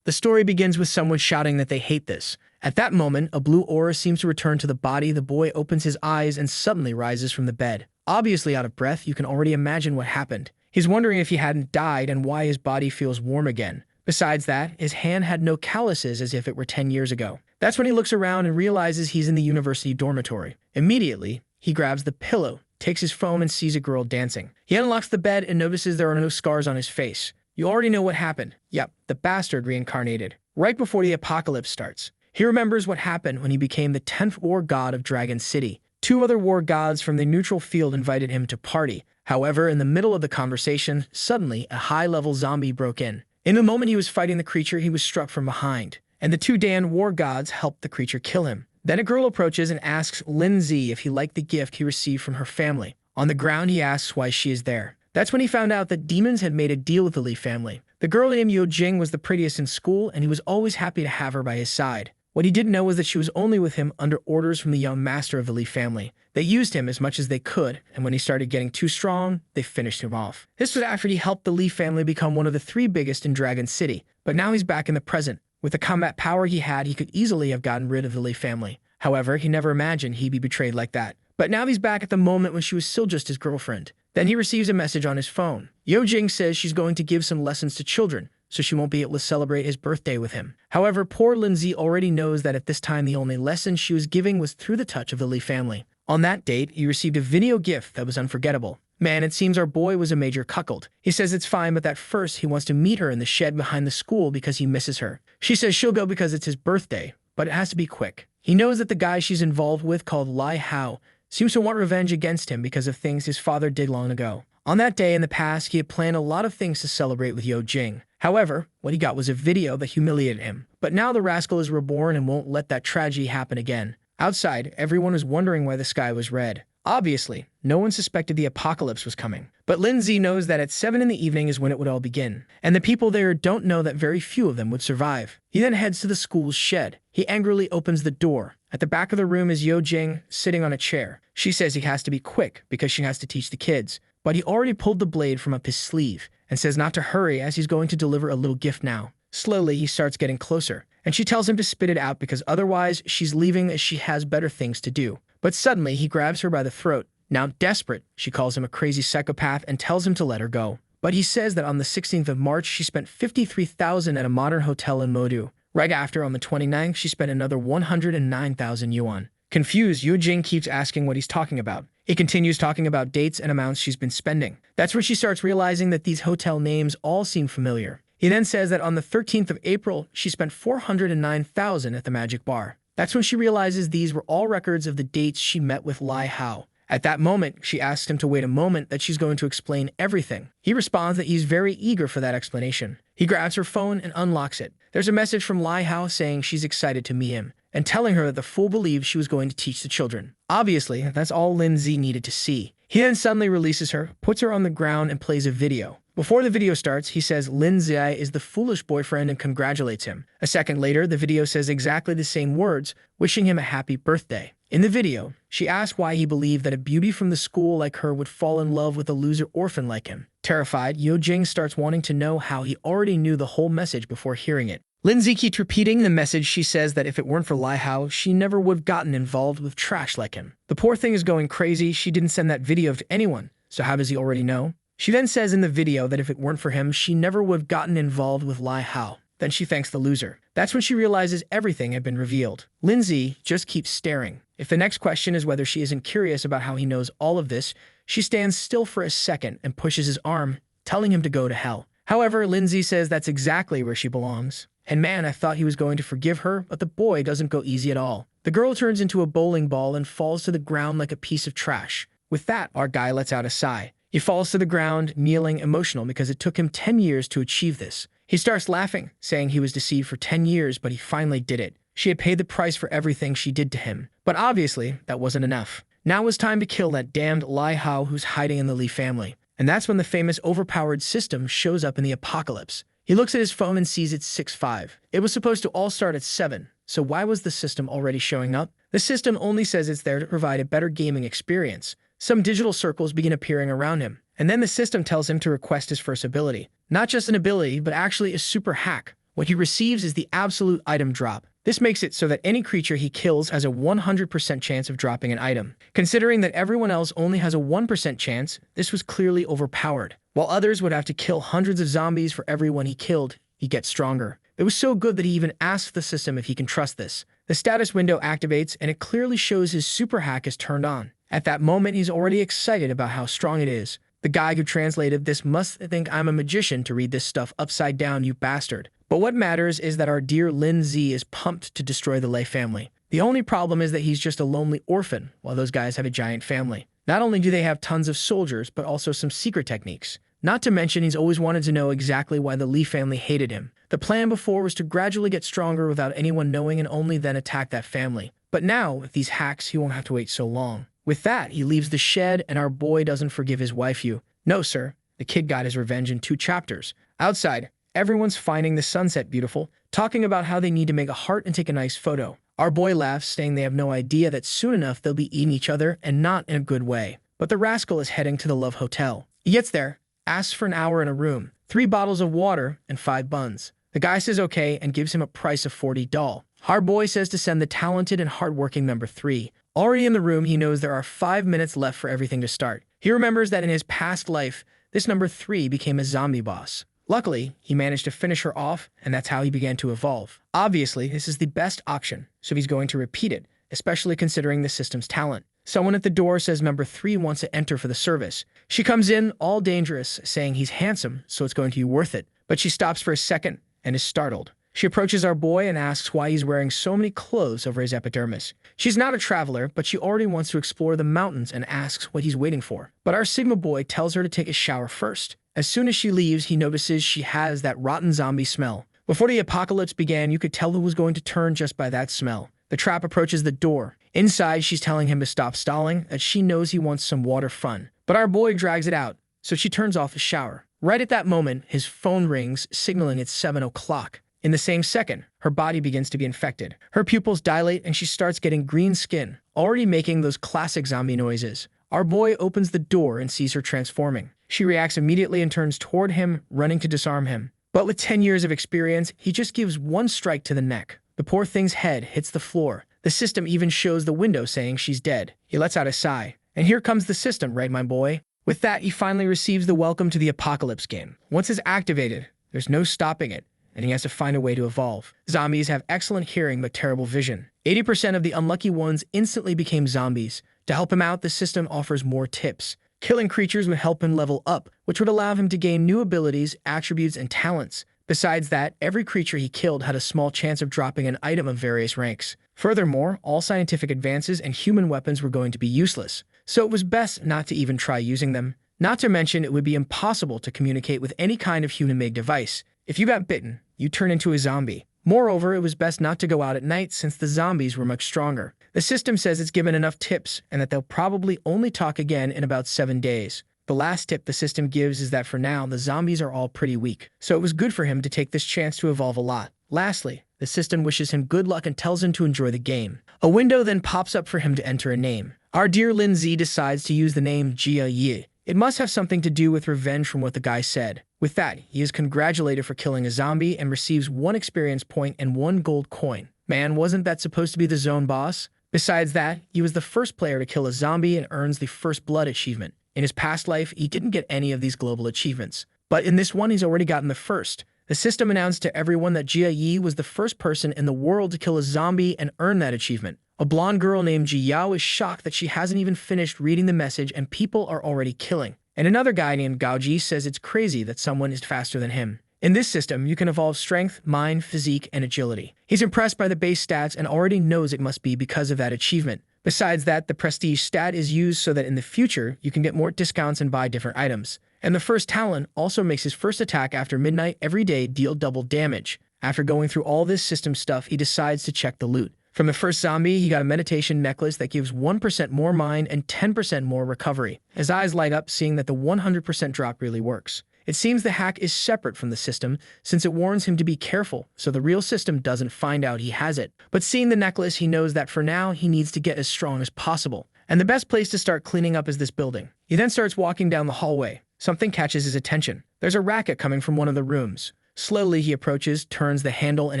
The story begins with someone shouting that they hate this. At that moment, a blue aura seems to return to the body. The boy opens his eyes and suddenly rises from the bed. Obviously out of breath, you can already imagine what happened. He's wondering if he hadn't died and why his body feels warm again. Besides that, his hand had no calluses as if it were 10 years ago. That's when he looks around and realizes he's in the university dormitory. Immediately, he grabs the pillow, takes his phone and sees a girl dancing. He unlocks the bed and notices there are no scars on his face. You already know what happened. Yep, the bastard reincarnated. Right before the apocalypse starts. He remembers what happened when he became the 10th war god of Dragon City. 2 other war gods from the neutral field invited him to party. However, in the middle of the conversation, suddenly a high-level zombie broke in. In the moment he was fighting the creature, he was struck from behind, and the 2 Dan war gods helped the creature kill him. Then a girl approaches and asks Lindsay if he liked the gift he received from her family. On the ground, he asks why she is there. That's when he found out that demons had made a deal with the Lee family. The girl named Yo Jing was the prettiest in school, and he was always happy to have her by his side. What he didn't know was that she was only with him under orders from the young master of the Lee family. They used him as much as they could, and when he started getting too strong, they finished him off. This was after he helped the Lee family become one of the 3 biggest in Dragon City. But now he's back in the present. With the combat power he had, he could easily have gotten rid of the Lee family. However, he never imagined he'd be betrayed like that. But now he's back at the moment when she was still just his girlfriend. Then he receives a message on his phone. Yo Jing says she's going to give some lessons to children, so she won't be able to celebrate his birthday with him. However, poor Lindsay already knows that at this time the only lesson she was giving was through the touch of the Lee family. On that date, he received a video gift that was unforgettable. Man, it seems our boy was a major cuckold. He says it's fine, but that first he wants to meet her in the shed behind the school because he misses her. She says she'll go because it's his birthday, but it has to be quick. He knows that the guy she's involved with, called Lai Hao, seems to want revenge against him because of things his father did long ago. On that day in the past, he had planned a lot of things to celebrate with Yo Jing. However, what he got was a video that humiliated him. But now the rascal is reborn and won't let that tragedy happen again. Outside, everyone was wondering why the sky was red. Obviously, no one suspected the apocalypse was coming. But Lindsay knows that at 7 in the evening is when it would all begin. And the people there don't know that very few of them would survive. He then heads to the school's shed. He angrily opens the door. At the back of the room is Yo Jing sitting on a chair. She says he has to be quick because she has to teach the kids. But he already pulled the blade from up his sleeve and says not to hurry as he's going to deliver a little gift now. Slowly, he starts getting closer, and she tells him to spit it out because otherwise she's leaving as she has better things to do. But suddenly, he grabs her by the throat. Now desperate, she calls him a crazy psychopath and tells him to let her go. But he says that on the 16th of March, she spent 53,000 at a modern hotel in Modu. Right after, on the 29th, she spent another 109,000 yuan. Confused, Yo Jing keeps asking what he's talking about. He continues talking about dates and amounts she's been spending. That's where she starts realizing that these hotel names all seem familiar. He then says that on the 13th of April, she spent 409,000 at the Magic Bar. That's when she realizes these were all records of the dates she met with Lai Hao. At that moment, she asks him to wait a moment that she's going to explain everything. He responds that he's very eager for that explanation. He grabs her phone and unlocks it. There's a message from Lai Hao saying she's excited to meet him and telling her that the fool believed she was going to teach the children. Obviously, that's all Lindsay needed to see. He then suddenly releases her, puts her on the ground, and plays a video. Before the video starts, he says Lindsay is the foolish boyfriend and congratulates him. A second later, the video says exactly the same words, wishing him a happy birthday. In the video, she asks why he believed that a beauty from the school like her would fall in love with a loser orphan like him. Terrified, Yo Jing starts wanting to know how he already knew the whole message before hearing it. Lindsay keeps repeating the message. She says that if it weren't for Lai Hao, she never would have gotten involved with trash like him. The poor thing is going crazy. She didn't send that video to anyone, so how does he already know? She then says in the video that if it weren't for him, she never would have gotten involved with Lai Hao. Then she thanks the loser. That's when she realizes everything had been revealed. Lindsay just keeps staring. If the next question is whether she isn't curious about how he knows all of this, she stands still for a second and pushes his arm, telling him to go to hell. However, Lindsay says that's exactly where she belongs. And man, I thought he was going to forgive her, but the boy doesn't go easy at all. The girl turns into a bowling ball and falls to the ground like a piece of trash. With that, our guy lets out a sigh. He falls to the ground, kneeling, emotional because it took him 10 years to achieve this. He starts laughing, saying he was deceived for 10 years, but he finally did it. She had paid the price for everything she did to him. But obviously, that wasn't enough. Now it was time to kill that damned Lai Hao who's hiding in the Lee family. And that's when the famous overpowered system shows up in the apocalypse. He looks at his phone and sees it's 6:05. It was supposed to all start at 7, so why was the system already showing up? The system only says it's there to provide a better gaming experience. Some digital circles begin appearing around him, and then the system tells him to request his first ability. Not just an ability, but actually a super hack, What he receives is the absolute item drop. This makes it so that any creature he kills has a 100% chance of dropping an item. Considering that everyone else only has a 1% chance, this was clearly overpowered. While others would have to kill hundreds of zombies for everyone he killed, he gets stronger. It was so good that he even asked the system if he can trust this. The status window activates and it clearly shows his super hack is turned on. At that moment, he's already excited about how strong it is. The guy who translated this must think I'm a magician to read this stuff upside down, you bastard. But what matters is that our dear Lin Z is pumped to destroy the Lei family. The only problem is that he's just a lonely orphan, while those guys have a giant family. Not only do they have tons of soldiers, but also some secret techniques. Not to mention, he's always wanted to know exactly why the Li family hated him. The plan before was to gradually get stronger without anyone knowing and only then attack that family. But now, with these hacks, he won't have to wait so long. With that, he leaves the shed and our boy doesn't forgive his waifu. No, sir. The kid got his revenge in 2 chapters. Outside, everyone's finding the sunset beautiful, talking about how they need to make a heart and take a nice photo. Our boy laughs, saying they have no idea that soon enough they'll be eating each other and not in a good way. But the rascal is heading to the Love Hotel. He gets there, asks for an hour in a room, 3 bottles of water, and 5 buns. The guy says okay and gives him a price of $40. Our boy says to send the talented and hardworking number 3. Already in the room, he knows there are 5 minutes left for everything to start. He remembers that in his past life, this number 3 became a zombie boss. Luckily, he managed to finish her off, and that's how he began to evolve. Obviously, this is the best option, so he's going to repeat it, especially considering the system's talent. Someone at the door says number 3 wants to enter for the service. She comes in, all dangerous, saying he's handsome, so it's going to be worth it. But she stops for a second and is startled. She approaches our boy and asks why he's wearing so many clothes over his epidermis. She's not a traveler, but she already wants to explore the mountains and asks what he's waiting for. But our Sigma boy tells her to take a shower first. As soon as she leaves, he notices she has that rotten zombie smell. Before the apocalypse began, you could tell who was going to turn just by that smell. The trap approaches the door. Inside, she's telling him to stop stalling, that she knows he wants some water fun. But our boy drags it out, so she turns off the shower. Right at that moment, his phone rings, signaling it's 7 o'clock. In the same second, her body begins to be infected. Her pupils dilate and she starts getting green skin, already making those classic zombie noises. Our boy opens the door and sees her transforming. She reacts immediately and turns toward him, running to disarm him. But with 10 years of experience, he just gives 1 strike to the neck. The poor thing's head hits the floor. The system even shows the window saying she's dead. He lets out a sigh. And here comes the system, right, my boy? With that, he finally receives the welcome to the apocalypse game. Once it's activated, there's no stopping it, and he has to find a way to evolve. Zombies have excellent hearing but terrible vision. 80% of the unlucky ones instantly became zombies. To help him out, the system offers more tips. Killing creatures would help him level up, which would allow him to gain new abilities, attributes, and talents. Besides that, every creature he killed had a small chance of dropping an item of various ranks. Furthermore, all scientific advances and human weapons were going to be useless, so it was best not to even try using them. Not to mention, it would be impossible to communicate with any kind of human-made device. If you got bitten, you turn into a zombie. Moreover, it was best not to go out at night since the zombies were much stronger. The system says it's given enough tips and that they'll probably only talk again in about 7 days. The last tip the system gives is that for now, the zombies are all pretty weak, so it was good for him to take this chance to evolve a lot. Lastly, the system wishes him good luck and tells him to enjoy the game. A window then pops up for him to enter a name. Our dear Lin Z decides to use the name Jia Yi. It must have something to do with revenge from what the guy said. With that, he is congratulated for killing a zombie and receives 1 experience point and 1 gold coin. Man, wasn't that supposed to be the zone boss? Besides that, he was the first player to kill a zombie and earns the First Blood achievement. In his past life, he didn't get any of these global achievements. But in this one, he's already gotten the first. The system announced to everyone that Jia Yi was the first person in the world to kill a zombie and earn that achievement. A blonde girl named Ji Yao is shocked that she hasn't even finished reading the message and people are already killing. And another guy named Gao Ji says it's crazy that someone is faster than him. In this system, you can evolve strength, mind, physique, and agility. He's impressed by the base stats and already knows it must be because of that achievement. Besides that, the prestige stat is used so that in the future, you can get more discounts and buy different items. And the first talent also makes his first attack after midnight every day deal double damage. After going through all this system stuff, he decides to check the loot. From the first zombie, he got a meditation necklace that gives 1% more mind and 10% more recovery. His eyes light up, seeing that the 100% drop really works. It seems the hack is separate from the system, since it warns him to be careful, so the real system doesn't find out he has it. But seeing the necklace, he knows that for now, he needs to get as strong as possible. And the best place to start cleaning up is this building. He then starts walking down the hallway. Something catches his attention. There's a racket coming from one of the rooms. Slowly, he approaches, turns the handle, and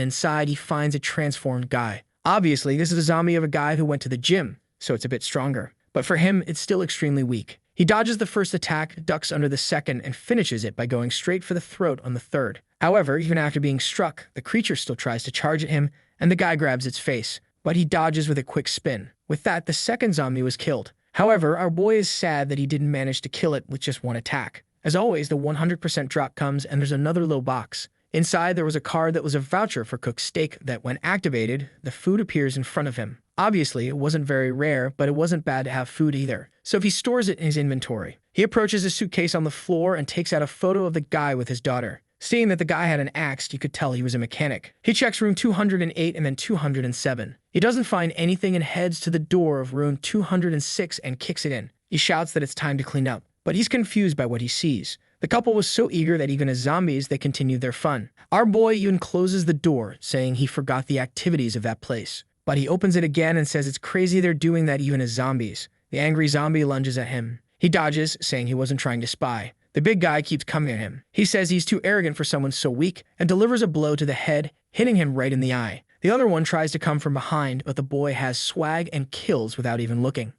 inside he finds a transformed guy. Obviously, this is a zombie of a guy who went to the gym, so it's a bit stronger. But for him, it's still extremely weak. He dodges the first attack, ducks under the second, and finishes it by going straight for the throat on the third. However, even after being struck, the creature still tries to charge at him, and the guy grabs its face, but he dodges with a quick spin. With that, the second zombie was killed. However, our boy is sad that he didn't manage to kill it with just one attack. As always, the 100% drop comes, and there's another little box. Inside, there was a card that was a voucher for cooked steak that, when activated, the food appears in front of him. Obviously, it wasn't very rare, but it wasn't bad to have food either, so he stores it in his inventory. He approaches a suitcase on the floor and takes out a photo of the guy with his daughter. Seeing that the guy had an axe, you could tell he was a mechanic. He checks room 208 and then 207. He doesn't find anything and heads to the door of room 206 and kicks it in. He shouts that it's time to clean up, but he's confused by what he sees. The couple was so eager that even as zombies, they continued their fun. Our boy even closes the door, saying he forgot the activities of that place. But he opens it again and says it's crazy they're doing that even as zombies. The angry zombie lunges at him. He dodges, saying he wasn't trying to spy. The big guy keeps coming at him. He says he's too arrogant for someone so weak and delivers a blow to the head, hitting him right in the eye. The other one tries to come from behind, but the boy has swag and kills without even looking.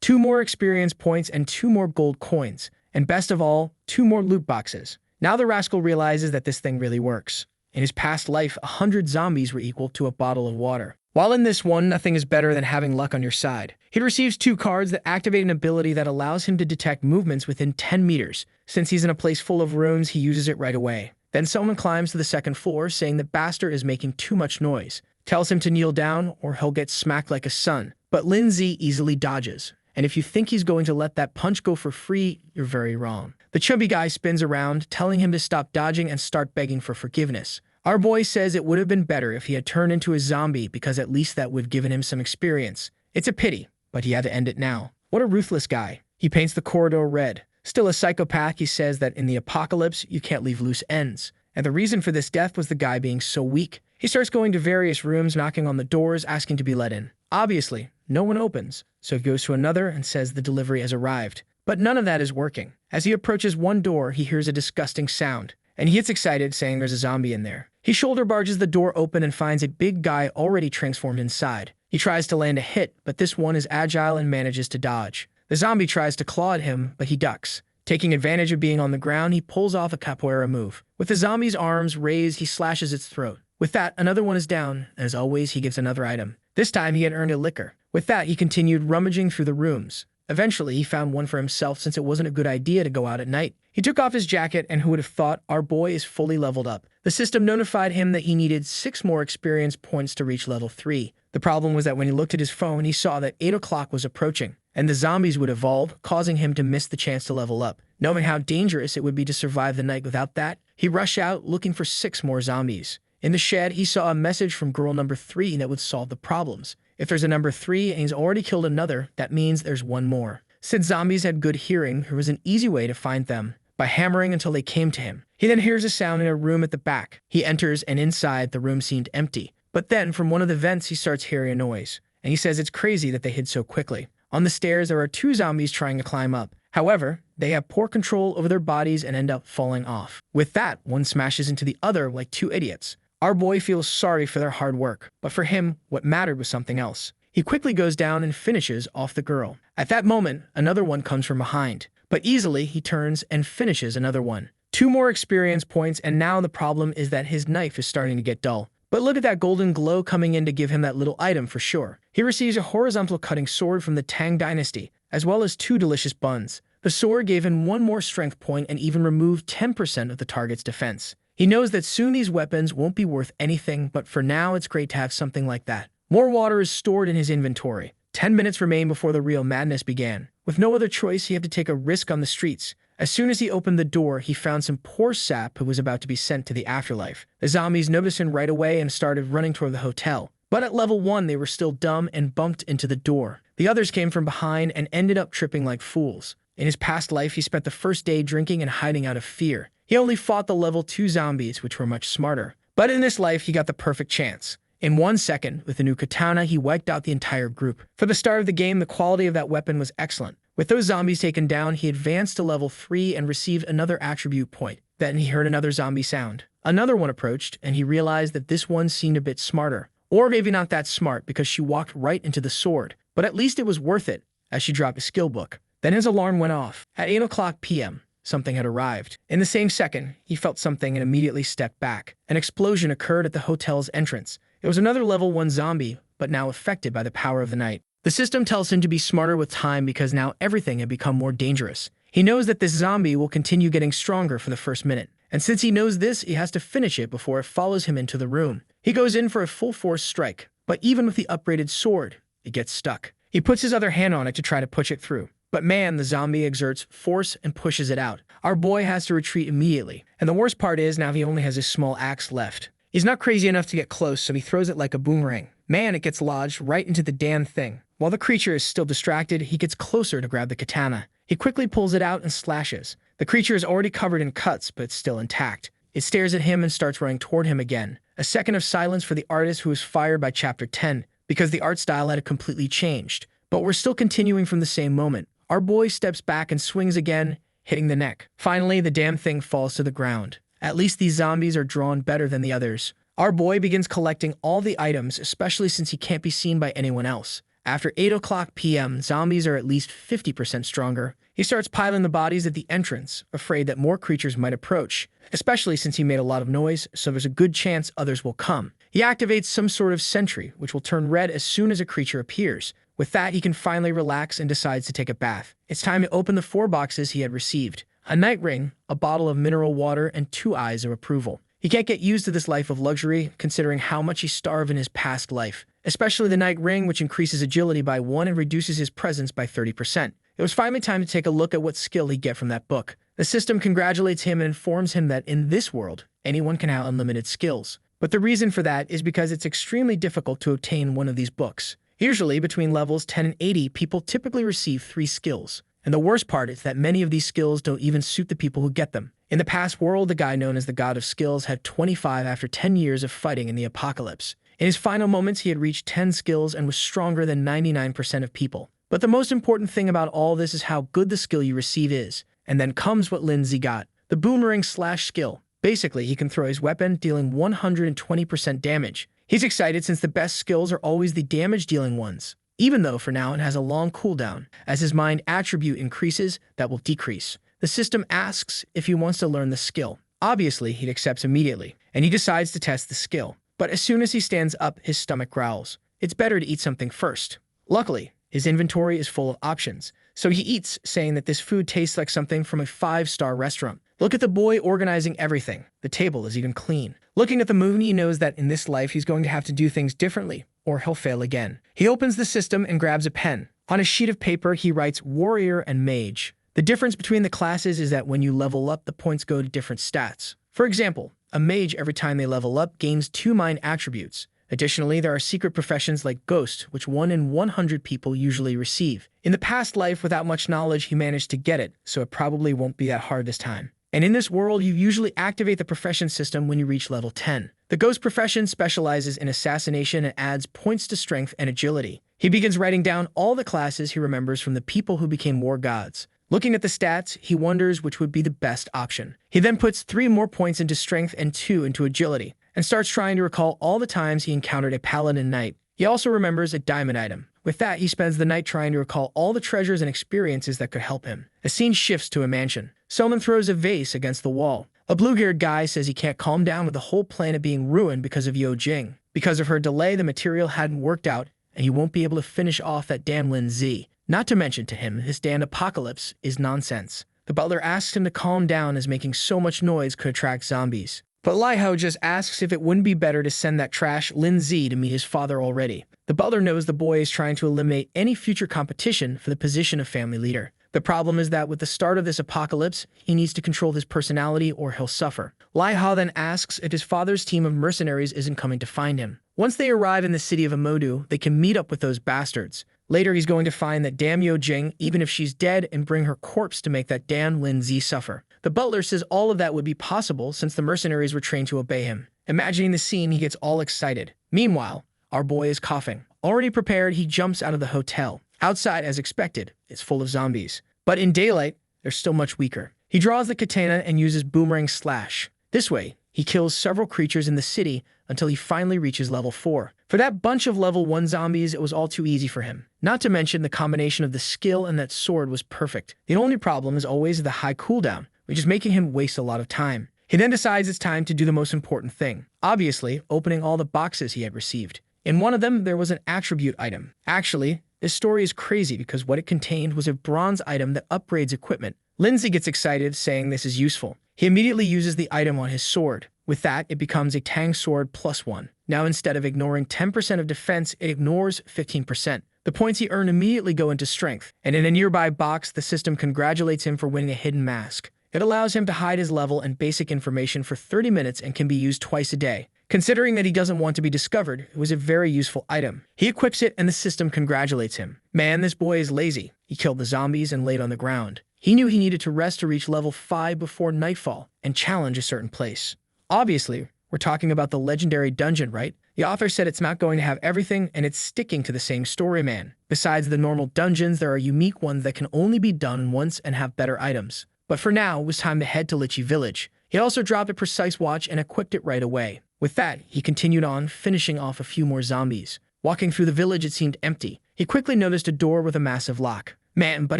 2 more experience points and 2 more gold coins. And best of all, 2 more loot boxes. Now the rascal realizes that this thing really works. In his past life, 100 zombies were equal to a bottle of water. While in this one, nothing is better than having luck on your side. He receives 2 cards that activate an ability that allows him to detect movements within 10 meters. Since he's in a place full of rooms, he uses it right away. Then someone climbs to the 2nd floor, saying that Baxter is making too much noise. Tells him to kneel down or he'll get smacked like a son. But Lindsay easily dodges. And if you think he's going to let that punch go for free, you're very wrong. The chubby guy spins around, telling him to stop dodging and start begging for forgiveness. Our boy says it would have been better if he had turned into a zombie because at least that would have given him some experience. It's a pity, but he had to end it now. What a ruthless guy. He paints the corridor red. Still a psychopath, he says that in the apocalypse, you can't leave loose ends. And the reason for this death was the guy being so weak. He starts going to various rooms, knocking on the doors, asking to be let in. Obviously, no one opens, so he goes to another and says the delivery has arrived. But none of that is working. As he approaches one door, he hears a disgusting sound, and he gets excited, saying there's a zombie in there. He shoulder barges the door open and finds a big guy already transformed inside. He tries to land a hit, but this one is agile and manages to dodge. The zombie tries to claw at him, but he ducks. Taking advantage of being on the ground, he pulls off a capoeira move. With the zombie's arms raised, he slashes its throat. With that, another one is down. As always, he gives another item. This time, he had earned a liquor. With that, he continued rummaging through the rooms. Eventually, he found one for himself since it wasn't a good idea to go out at night. He took off his jacket, and who would have thought, our boy is fully leveled up. The system notified him that he needed 6 more experience points to reach level 3. The problem was that when he looked at his phone, he saw that 8 o'clock was approaching, and the zombies would evolve, causing him to miss the chance to level up. Knowing how dangerous it would be to survive the night without that, he rushed out looking for 6 more zombies. In the shed, he saw a message from girl number 3 that would solve the problems. If there's a number 3 and he's already killed another, that means there's one more. Since zombies had good hearing, there was an easy way to find them, by hammering until they came to him. He then hears a sound in a room at the back. He enters, and inside, the room seemed empty. But then, from one of the vents, he starts hearing a noise, and he says it's crazy that they hid so quickly. On the stairs, there are 2 zombies trying to climb up. However, they have poor control over their bodies and end up falling off. With that, one smashes into the other like 2 idiots. Our boy feels sorry for their hard work, but for him, what mattered was something else. He quickly goes down and finishes off the girl. At that moment, another one comes from behind, but easily he turns and finishes another one. 2 more experience points, and now the problem is that his knife is starting to get dull. But look at that golden glow coming in to give him that little item for sure. He receives a horizontal cutting sword from the Tang Dynasty, as well as 2 delicious buns. The sword gave him 1 more strength point and even removed 10% of the target's defense. He knows that soon these weapons won't be worth anything, but for now it's great to have something like that. More water is stored in his inventory. 10 minutes remain before the real madness began. With no other choice, he had to take a risk on the streets. As soon as he opened the door, he found some poor sap who was about to be sent to the afterlife. The zombies noticed him right away and started running toward the hotel. But at level 1, they were still dumb and bumped into the door. The others came from behind and ended up tripping like fools. In his past life, he spent the first day drinking and hiding out of fear. He only fought the level 2 zombies, which were much smarter. But in this life, he got the perfect chance. In 1 second, with a new katana, he wiped out the entire group. For the start of the game, the quality of that weapon was excellent. With those zombies taken down, he advanced to level 3 and received another attribute point. Then he heard another zombie sound. Another one approached, and he realized that this one seemed a bit smarter. Or maybe not that smart because she walked right into the sword. But at least it was worth it, as she dropped a skill book. Then his alarm went off. At 8 p.m., something had arrived. In the same second, he felt something and immediately stepped back. An explosion occurred at the hotel's entrance. It was another level 1 zombie, but now affected by the power of the night. The system tells him to be smarter with time because now everything had become more dangerous. He knows that this zombie will continue getting stronger for the first minute. And since he knows this, he has to finish it before it follows him into the room. He goes in for a full-force strike, but even with the upgraded sword, it gets stuck. He puts his other hand on it to try to push it through. But man, the zombie exerts force and pushes it out. Our boy has to retreat immediately. And the worst part is now he only has his small axe left. He's not crazy enough to get close, so he throws it like a boomerang. Man, it gets lodged right into the damn thing. While the creature is still distracted, he gets closer to grab the katana. He quickly pulls it out and slashes. The creature is already covered in cuts, but it's still intact. It stares at him and starts running toward him again. A second of silence for the artist who was fired by Chapter 10, because the art style had completely changed. But we're still continuing from the same moment. Our boy steps back and swings again, hitting the neck. Finally, the damn thing falls to the ground. At least these zombies are drawn better than the others. Our boy begins collecting all the items, especially since he can't be seen by anyone else. After 8 p.m., zombies are at least 50% stronger. He starts piling the bodies at the entrance, afraid that more creatures might approach, especially since he made a lot of noise, so there's a good chance others will come. He activates some sort of sentry, which will turn red as soon as a creature appears. With that, he can finally relax and decides to take a bath. It's time to open the 4 boxes he had received. A night ring, a bottle of mineral water, and 2 eyes of approval. He can't get used to this life of luxury, considering how much he starved in his past life, especially the night ring, which increases agility by 1 and reduces his presence by 30%. It was finally time to take a look at what skill he'd get from that book. The system congratulates him and informs him that in this world, anyone can have unlimited skills. But the reason for that is because it's extremely difficult to obtain one of these books. Usually, between levels 10 and 80, people typically receive 3 skills. And the worst part is that many of these skills don't even suit the people who get them. In the past world, the guy known as the God of Skills had 25 after 10 years of fighting in the apocalypse. In his final moments, he had reached 10 skills and was stronger than 99% of people. But the most important thing about all this is how good the skill you receive is. And then comes what Lindsay got, the boomerang slash skill. Basically, he can throw his weapon, dealing 120% damage. He's excited since the best skills are always the damage-dealing ones, even though for now it has a long cooldown. As his mind attribute increases, that will decrease. The system asks if he wants to learn the skill. Obviously, he accepts immediately, and he decides to test the skill. But as soon as he stands up, his stomach growls. It's better to eat something first. Luckily, his inventory is full of options, so he eats, saying that this food tastes like something from a 5-star restaurant. Look at the boy organizing everything. The table is even clean. Looking at the moon, he knows that in this life he's going to have to do things differently, or he'll fail again. He opens the system and grabs a pen. On a sheet of paper, he writes Warrior and Mage. The difference between the classes is that when you level up, the points go to different stats. For example, a mage, every time they level up, gains 2 mind attributes. Additionally, there are secret professions like Ghost, which 1 in 100 people usually receive. In the past life, without much knowledge, he managed to get it, so it probably won't be that hard this time. And in this world, you usually activate the profession system when you reach level 10. The Ghost profession specializes in assassination and adds points to strength and agility. He begins writing down all the classes he remembers from the people who became war gods. Looking at the stats, he wonders which would be the best option. He then puts 3 more points into strength and 2 into agility, and starts trying to recall all the times he encountered a paladin knight. He also remembers a diamond item. With that, he spends the night trying to recall all the treasures and experiences that could help him. The scene shifts to a mansion. Someone throws a vase against the wall. A blue-haired guy says he can't calm down with the whole planet being ruined because of Yo Jing. Because of her delay, the material hadn't worked out, and he won't be able to finish off that damn Lin Z. Not to mention to him, this damned apocalypse is nonsense. The butler asks him to calm down as making so much noise could attract zombies. But Lai Ho just asks if it wouldn't be better to send that trash Lin Z to meet his father already. The butler knows the boy is trying to eliminate any future competition for the position of family leader. The problem is that with the start of this apocalypse, he needs to control his personality or he'll suffer. Lai Ha then asks if his father's team of mercenaries isn't coming to find him. Once they arrive in the city of Amodu, they can meet up with those bastards. Later, he's going to find that damn Yo Jing, even if she's dead, and bring her corpse to make that damn Lin Z suffer. The butler says all of that would be possible since the mercenaries were trained to obey him. Imagining the scene, he gets all excited. Meanwhile, our boy is coughing. Already prepared, he jumps out of the hotel. Outside, as expected, it's full of zombies. But in daylight, they're still much weaker. He draws the katana and uses boomerang slash. This way, He kills several creatures in the city until he finally reaches level 4. For that bunch of level 1 zombies, it was all too easy for him. Not to mention the combination of the skill and that sword was perfect. The only problem is always the high cooldown, which is making him waste a lot of time. He then decides it's time to do the most important thing. Obviously, opening all the boxes he had received. In one of them, there was an attribute item. Actually, this story is crazy because what it contained was a bronze item that upgrades equipment. Lindsay gets excited, saying this is useful. He immediately uses the item on his sword. With that, it becomes a Tang Sword +1. Now instead of ignoring 10% of defense, it ignores 15%. The points he earned immediately go into strength, and in a nearby box, the system congratulates him for winning a hidden mask. It allows him to hide his level and basic information for 30 minutes and can be used twice a day. Considering that he doesn't want to be discovered, it was a very useful item. He equips it and the system congratulates him. Man, this boy is lazy. He killed the zombies and laid on the ground. He knew he needed to rest to reach level 5 before nightfall and challenge a certain place. Obviously, we're talking about the legendary dungeon, right? The author said it's not going to have everything and it's sticking to the same story, man. Besides the normal dungeons, there are unique ones that can only be done once and have better items. But for now, it was time to head to Lichy Village. He also dropped a precise watch and equipped it right away. With that, he continued on, finishing off a few more zombies. Walking through the village, it seemed empty. He quickly noticed a door with a massive lock. Man, but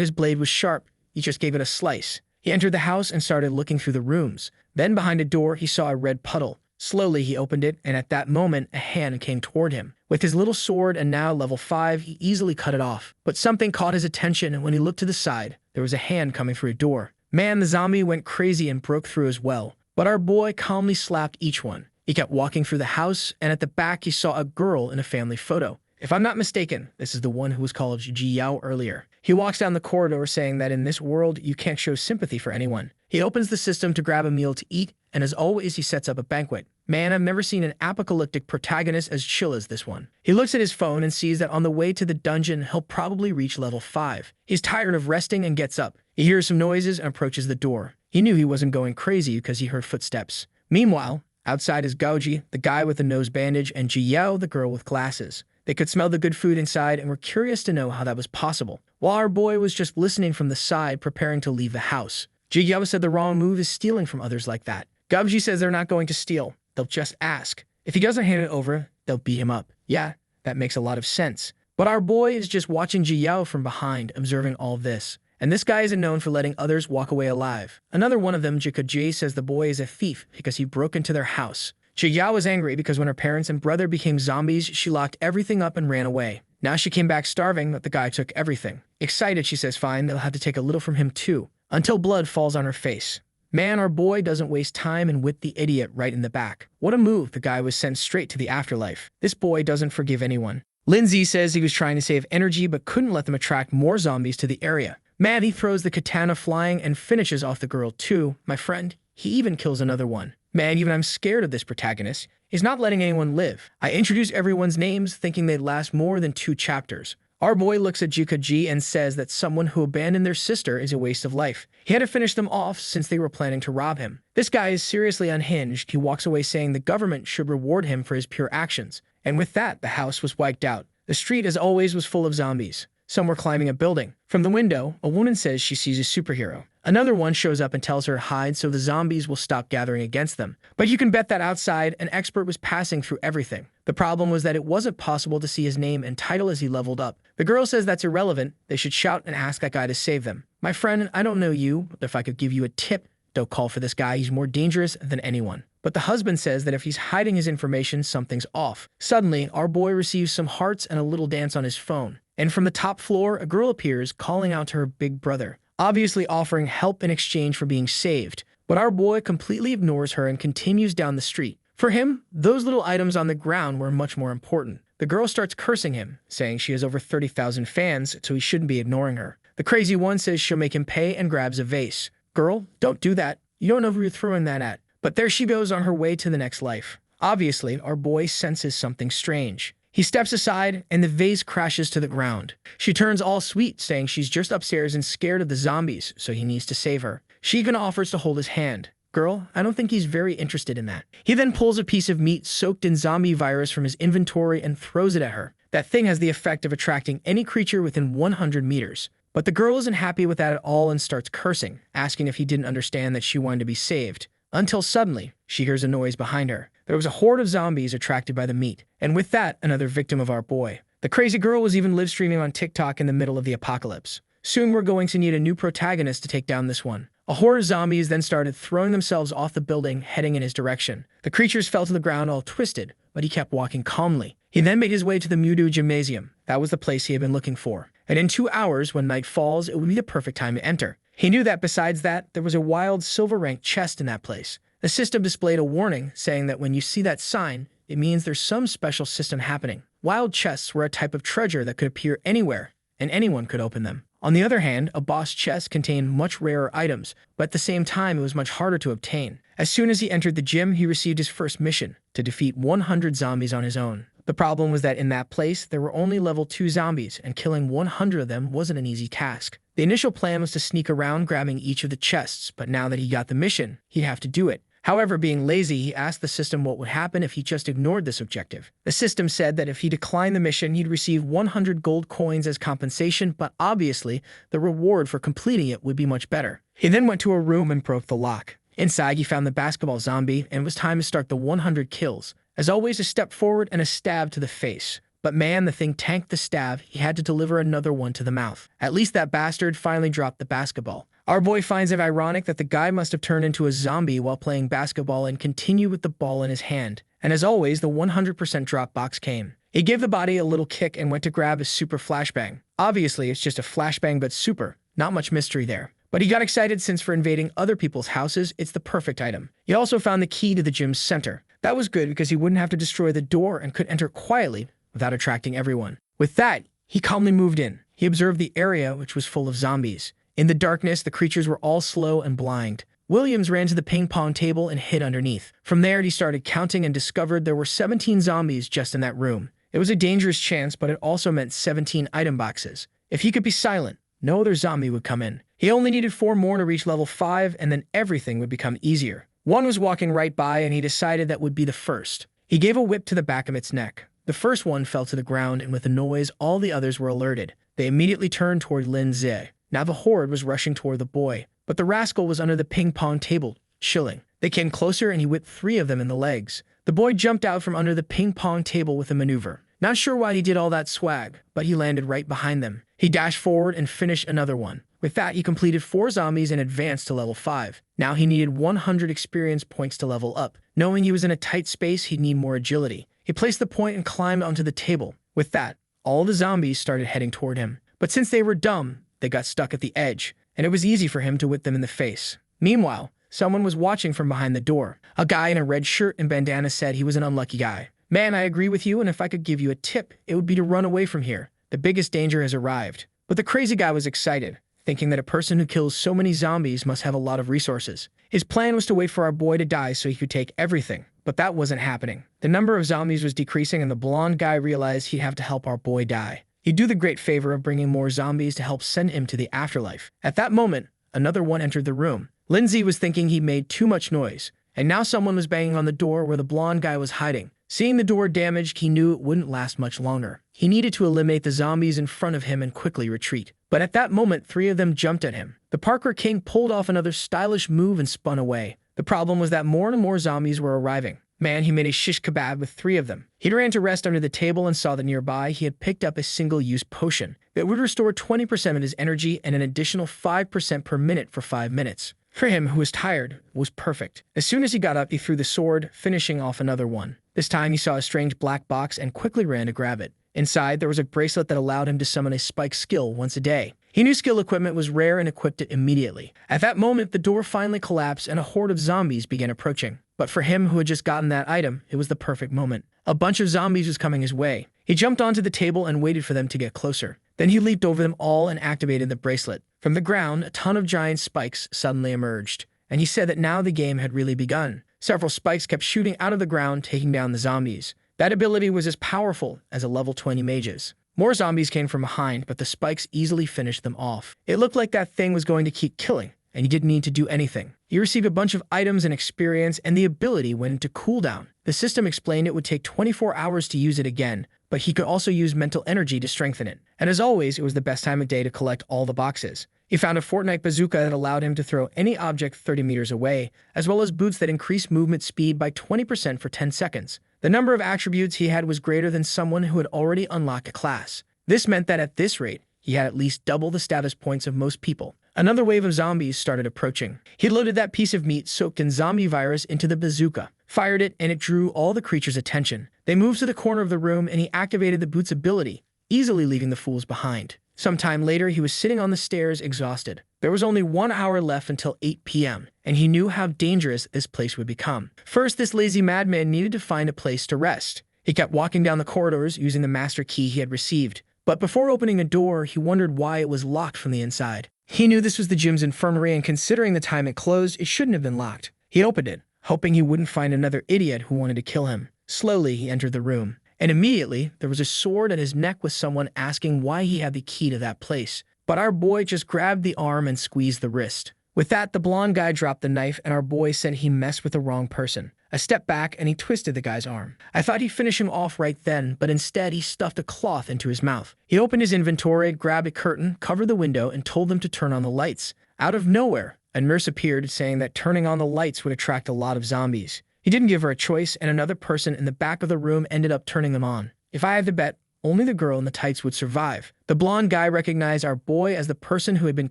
his blade was sharp. He just gave it a slice. He entered the house and started looking through the rooms. Then behind a door, he saw a red puddle. Slowly, he opened it, and at that moment, a hand came toward him. With his little sword and now level 5, he easily cut it off. But something caught his attention, and when he looked to the side, there was a hand coming through a door. Man, the zombie went crazy and broke through as well. But our boy calmly slapped each one. He kept walking through the house, and at the back, he saw a girl in a family photo. If I'm not mistaken, this is the one who was called Ji Yao earlier. He walks down the corridor saying that in this world, you can't show sympathy for anyone. He opens the system to grab a meal to eat, and as always, he sets up a banquet. Man, I've never seen an apocalyptic protagonist as chill as this one. He looks at his phone and sees that on the way to the dungeon, he'll probably reach level 5. He's tired of resting and gets up. He hears some noises and approaches the door. He knew he wasn't going crazy because he heard footsteps. Meanwhile, outside is Gaoji, the guy with the nose bandage, and Ji Yao, the girl with glasses. They could smell the good food inside and were curious to know how that was possible, while our boy was just listening from the side, preparing to leave the house. Ji Yao said the wrong move is stealing from others like that. Gaoji says they're not going to steal. They'll just ask. If he doesn't hand it over, they'll beat him up. Yeah, that makes a lot of sense. But our boy is just watching Ji Yao from behind, observing all this. And this guy isn't known for letting others walk away alive. Another one of them, Jikaji, says the boy is a thief because he broke into their house. Ji Yao was angry because when her parents and brother became zombies, she locked everything up and ran away. Now she came back starving, but the guy took everything. Excited, she says fine, they'll have to take a little from him too, until blood falls on her face. Man, our boy doesn't waste time and whipped the idiot right in the back. What a move, the guy was sent straight to the afterlife. This boy doesn't forgive anyone. Lindsay says he was trying to save energy but couldn't let them attract more zombies to the area. Man, he throws the katana flying and finishes off the girl too, my friend. He even kills another one. Man, even I'm scared of this protagonist. He's not letting anyone live. I introduce everyone's names thinking they'd last more than 2 chapters. Our boy looks at Jikaji and says that someone who abandoned their sister is a waste of life. He had to finish them off since they were planning to rob him. This guy is seriously unhinged. He walks away saying the government should reward him for his pure actions. And with that, the house was wiped out. The street, as always, was full of zombies. Some were climbing a building. From the window, a woman says she sees a superhero. Another one shows up and tells her to hide so the zombies will stop gathering against them. But you can bet that outside, an expert was passing through everything. The problem was that it wasn't possible to see his name and title as he leveled up. The girl says that's irrelevant. They should shout and ask that guy to save them. My friend, I don't know you, but if I could give you a tip, don't call for this guy. He's more dangerous than anyone. But the husband says that if he's hiding his information, something's off. Suddenly, our boy receives some hearts and a little dance on his phone. And from the top floor, a girl appears, calling out to her big brother, obviously offering help in exchange for being saved. But our boy completely ignores her and continues down the street. For him, those little items on the ground were much more important. The girl starts cursing him, saying she has over 30,000 fans, so he shouldn't be ignoring her. The crazy one says she'll make him pay and grabs a vase. Girl, don't do that. You don't know who you're throwing that at. But there she goes on her way to the next life. Obviously, our boy senses something strange. He steps aside, and the vase crashes to the ground. She turns all sweet, saying she's just upstairs and scared of the zombies, so he needs to save her. She even offers to hold his hand. Girl, I don't think he's very interested in that. He then pulls a piece of meat soaked in zombie virus from his inventory and throws it at her. That thing has the effect of attracting any creature within 100 meters. But the girl isn't happy with that at all and starts cursing, asking if he didn't understand that she wanted to be saved. until suddenly, she hears a noise behind her. There was a horde of zombies attracted by the meat, and with that, another victim of our boy. The crazy girl was even live streaming on TikTok in the middle of the apocalypse. Soon we're going to need a new protagonist to take down this one. A horde of zombies then started throwing themselves off the building, heading in his direction. The creatures fell to the ground all twisted, but he kept walking calmly. He then made his way to the Mudu Gymnasium. That was the place he had been looking for. And in 2 hours, when night falls, it would be the perfect time to enter. He knew that besides that, there was a wild silver-ranked chest in that place. The system displayed a warning saying that when you see that sign, it means there's some special system happening. Wild chests were a type of treasure that could appear anywhere, and anyone could open them. On the other hand, a boss chest contained much rarer items, but at the same time it was much harder to obtain. As soon as he entered the gym, he received his first mission, to defeat 100 zombies on his own. The problem was that in that place, there were only level 2 zombies, and killing 100 of them wasn't an easy task. The initial plan was to sneak around grabbing each of the chests, but now that he got the mission, he'd have to do it. However, being lazy, he asked the system what would happen if he just ignored this objective. The system said that if he declined the mission, he'd receive 100 gold coins as compensation, but obviously, the reward for completing it would be much better. He then went to a room and broke the lock. Inside, he found the basketball zombie, and it was time to start the 100 kills. As always, a step forward and a stab to the face. But man, the thing tanked the stab. He had to deliver another one to the mouth. At least that bastard finally dropped the basketball. Our boy finds it ironic that the guy must have turned into a zombie while playing basketball and continued with the ball in his hand. And as always, the 100% drop box came. He gave the body a little kick and went to grab his super flashbang. Obviously, it's just a flashbang but super. Not much mystery there. But he got excited since for invading other people's houses, it's the perfect item. He also found the key to the gym's center. That was good because he wouldn't have to destroy the door and could enter quietly without attracting everyone. With that, he calmly moved in. He observed the area, which was full of zombies. In the darkness, the creatures were all slow and blind. Williams ran to the ping pong table and hid underneath. From there, he started counting and discovered there were 17 zombies just in that room. It was a dangerous chance, but it also meant 17 item boxes. If he could be silent, no other zombie would come in. He only needed 4 more to reach level 5, and then everything would become easier. One was walking right by, and he decided that would be the first. He gave a whip to the back of its neck. The first one fell to the ground, and with a noise, all the others were alerted. They immediately turned toward Lin Zi. Now the horde was rushing toward the boy, but the rascal was under the ping-pong table, chilling. They came closer, and he whipped 3 of them in the legs. The boy jumped out from under the ping-pong table with a maneuver. Not sure why he did all that swag, but he landed right behind them. He dashed forward and finished another one. With that, he completed 4 zombies and advanced to level 5. Now he needed 100 experience points to level up. Knowing he was in a tight space, he'd need more agility. He placed the point and climbed onto the table. With that, all the zombies started heading toward him. But since they were dumb, they got stuck at the edge, and it was easy for him to whip them in the face. Meanwhile, someone was watching from behind the door. A guy in a red shirt and bandana said he was an unlucky guy. Man, I agree with you, and if I could give you a tip, it would be to run away from here. The biggest danger has arrived. But the crazy guy was excited, thinking that a person who kills so many zombies must have a lot of resources. His plan was to wait for our boy to die so he could take everything, but that wasn't happening. The number of zombies was decreasing, and the blonde guy realized he'd have to help our boy die. He'd do the great favor of bringing more zombies to help send him to the afterlife. At that moment, another one entered the room. Lindsay was thinking he made too much noise, and now someone was banging on the door where the blonde guy was hiding. Seeing the door damaged, he knew it wouldn't last much longer. He needed to eliminate the zombies in front of him and quickly retreat. But at that moment, 3 of them jumped at him. The Parker King pulled off another stylish move and spun away. The problem was that more and more zombies were arriving. Man, he made a shish kebab with 3 of them. He ran to rest under the table and saw that nearby he had picked up a single-use potion that would restore 20% of his energy and an additional 5% per minute for 5 minutes. For him, who was tired, it was perfect. As soon as he got up, he threw the sword, finishing off another one. This time, he saw a strange black box and quickly ran to grab it. Inside, there was a bracelet that allowed him to summon a spike skill once a day. He knew skill equipment was rare and equipped it immediately. At that moment, the door finally collapsed and a horde of zombies began approaching. But for him, who had just gotten that item, it was the perfect moment. A bunch of zombies was coming his way. He jumped onto the table and waited for them to get closer. Then he leaped over them all and activated the bracelet. From the ground, a ton of giant spikes suddenly emerged, and he said that now the game had really begun. Several spikes kept shooting out of the ground, taking down the zombies. That ability was as powerful as a level 20 mage's. More zombies came from behind, but the spikes easily finished them off. It looked like that thing was going to keep killing, and he didn't need to do anything. He received a bunch of items and experience, and the ability went into cooldown. The system explained it would take 24 hours to use it again, but he could also use mental energy to strengthen it. And as always, it was the best time of day to collect all the boxes. He found a Fortnite bazooka that allowed him to throw any object 30 meters away, as well as boots that increased movement speed by 20% for 10 seconds. The number of attributes he had was greater than someone who had already unlocked a class. This meant that at this rate, he had at least double the status points of most people. Another wave of zombies started approaching. He loaded that piece of meat soaked in zombie virus into the bazooka, fired it, and it drew all the creatures' attention. They moved to the corner of the room and he activated the boot's ability, easily leaving the fools behind. Sometime later, he was sitting on the stairs, exhausted. There was only 1 hour left until 8 p.m., and he knew how dangerous this place would become. First, this lazy madman needed to find a place to rest. He kept walking down the corridors using the master key he had received. But before opening a door, he wondered why it was locked from the inside. He knew this was the gym's infirmary, and considering the time it closed, it shouldn't have been locked. He opened it, hoping he wouldn't find another idiot who wanted to kill him. Slowly, he entered the room. And immediately, there was a sword at his neck with someone asking why he had the key to that place. But our boy just grabbed the arm and squeezed the wrist. With that, the blonde guy dropped the knife, and our boy said he messed with the wrong person. I stepped back, and he twisted the guy's arm. I thought he'd finish him off right then, but instead he stuffed a cloth into his mouth. He opened his inventory, grabbed a curtain, covered the window, and told them to turn on the lights. Out of nowhere, a nurse appeared, saying that turning on the lights would attract a lot of zombies. He didn't give her a choice, and another person in the back of the room ended up turning them on. If I had to bet, only the girl in the tights would survive. The blonde guy recognized our boy as the person who had been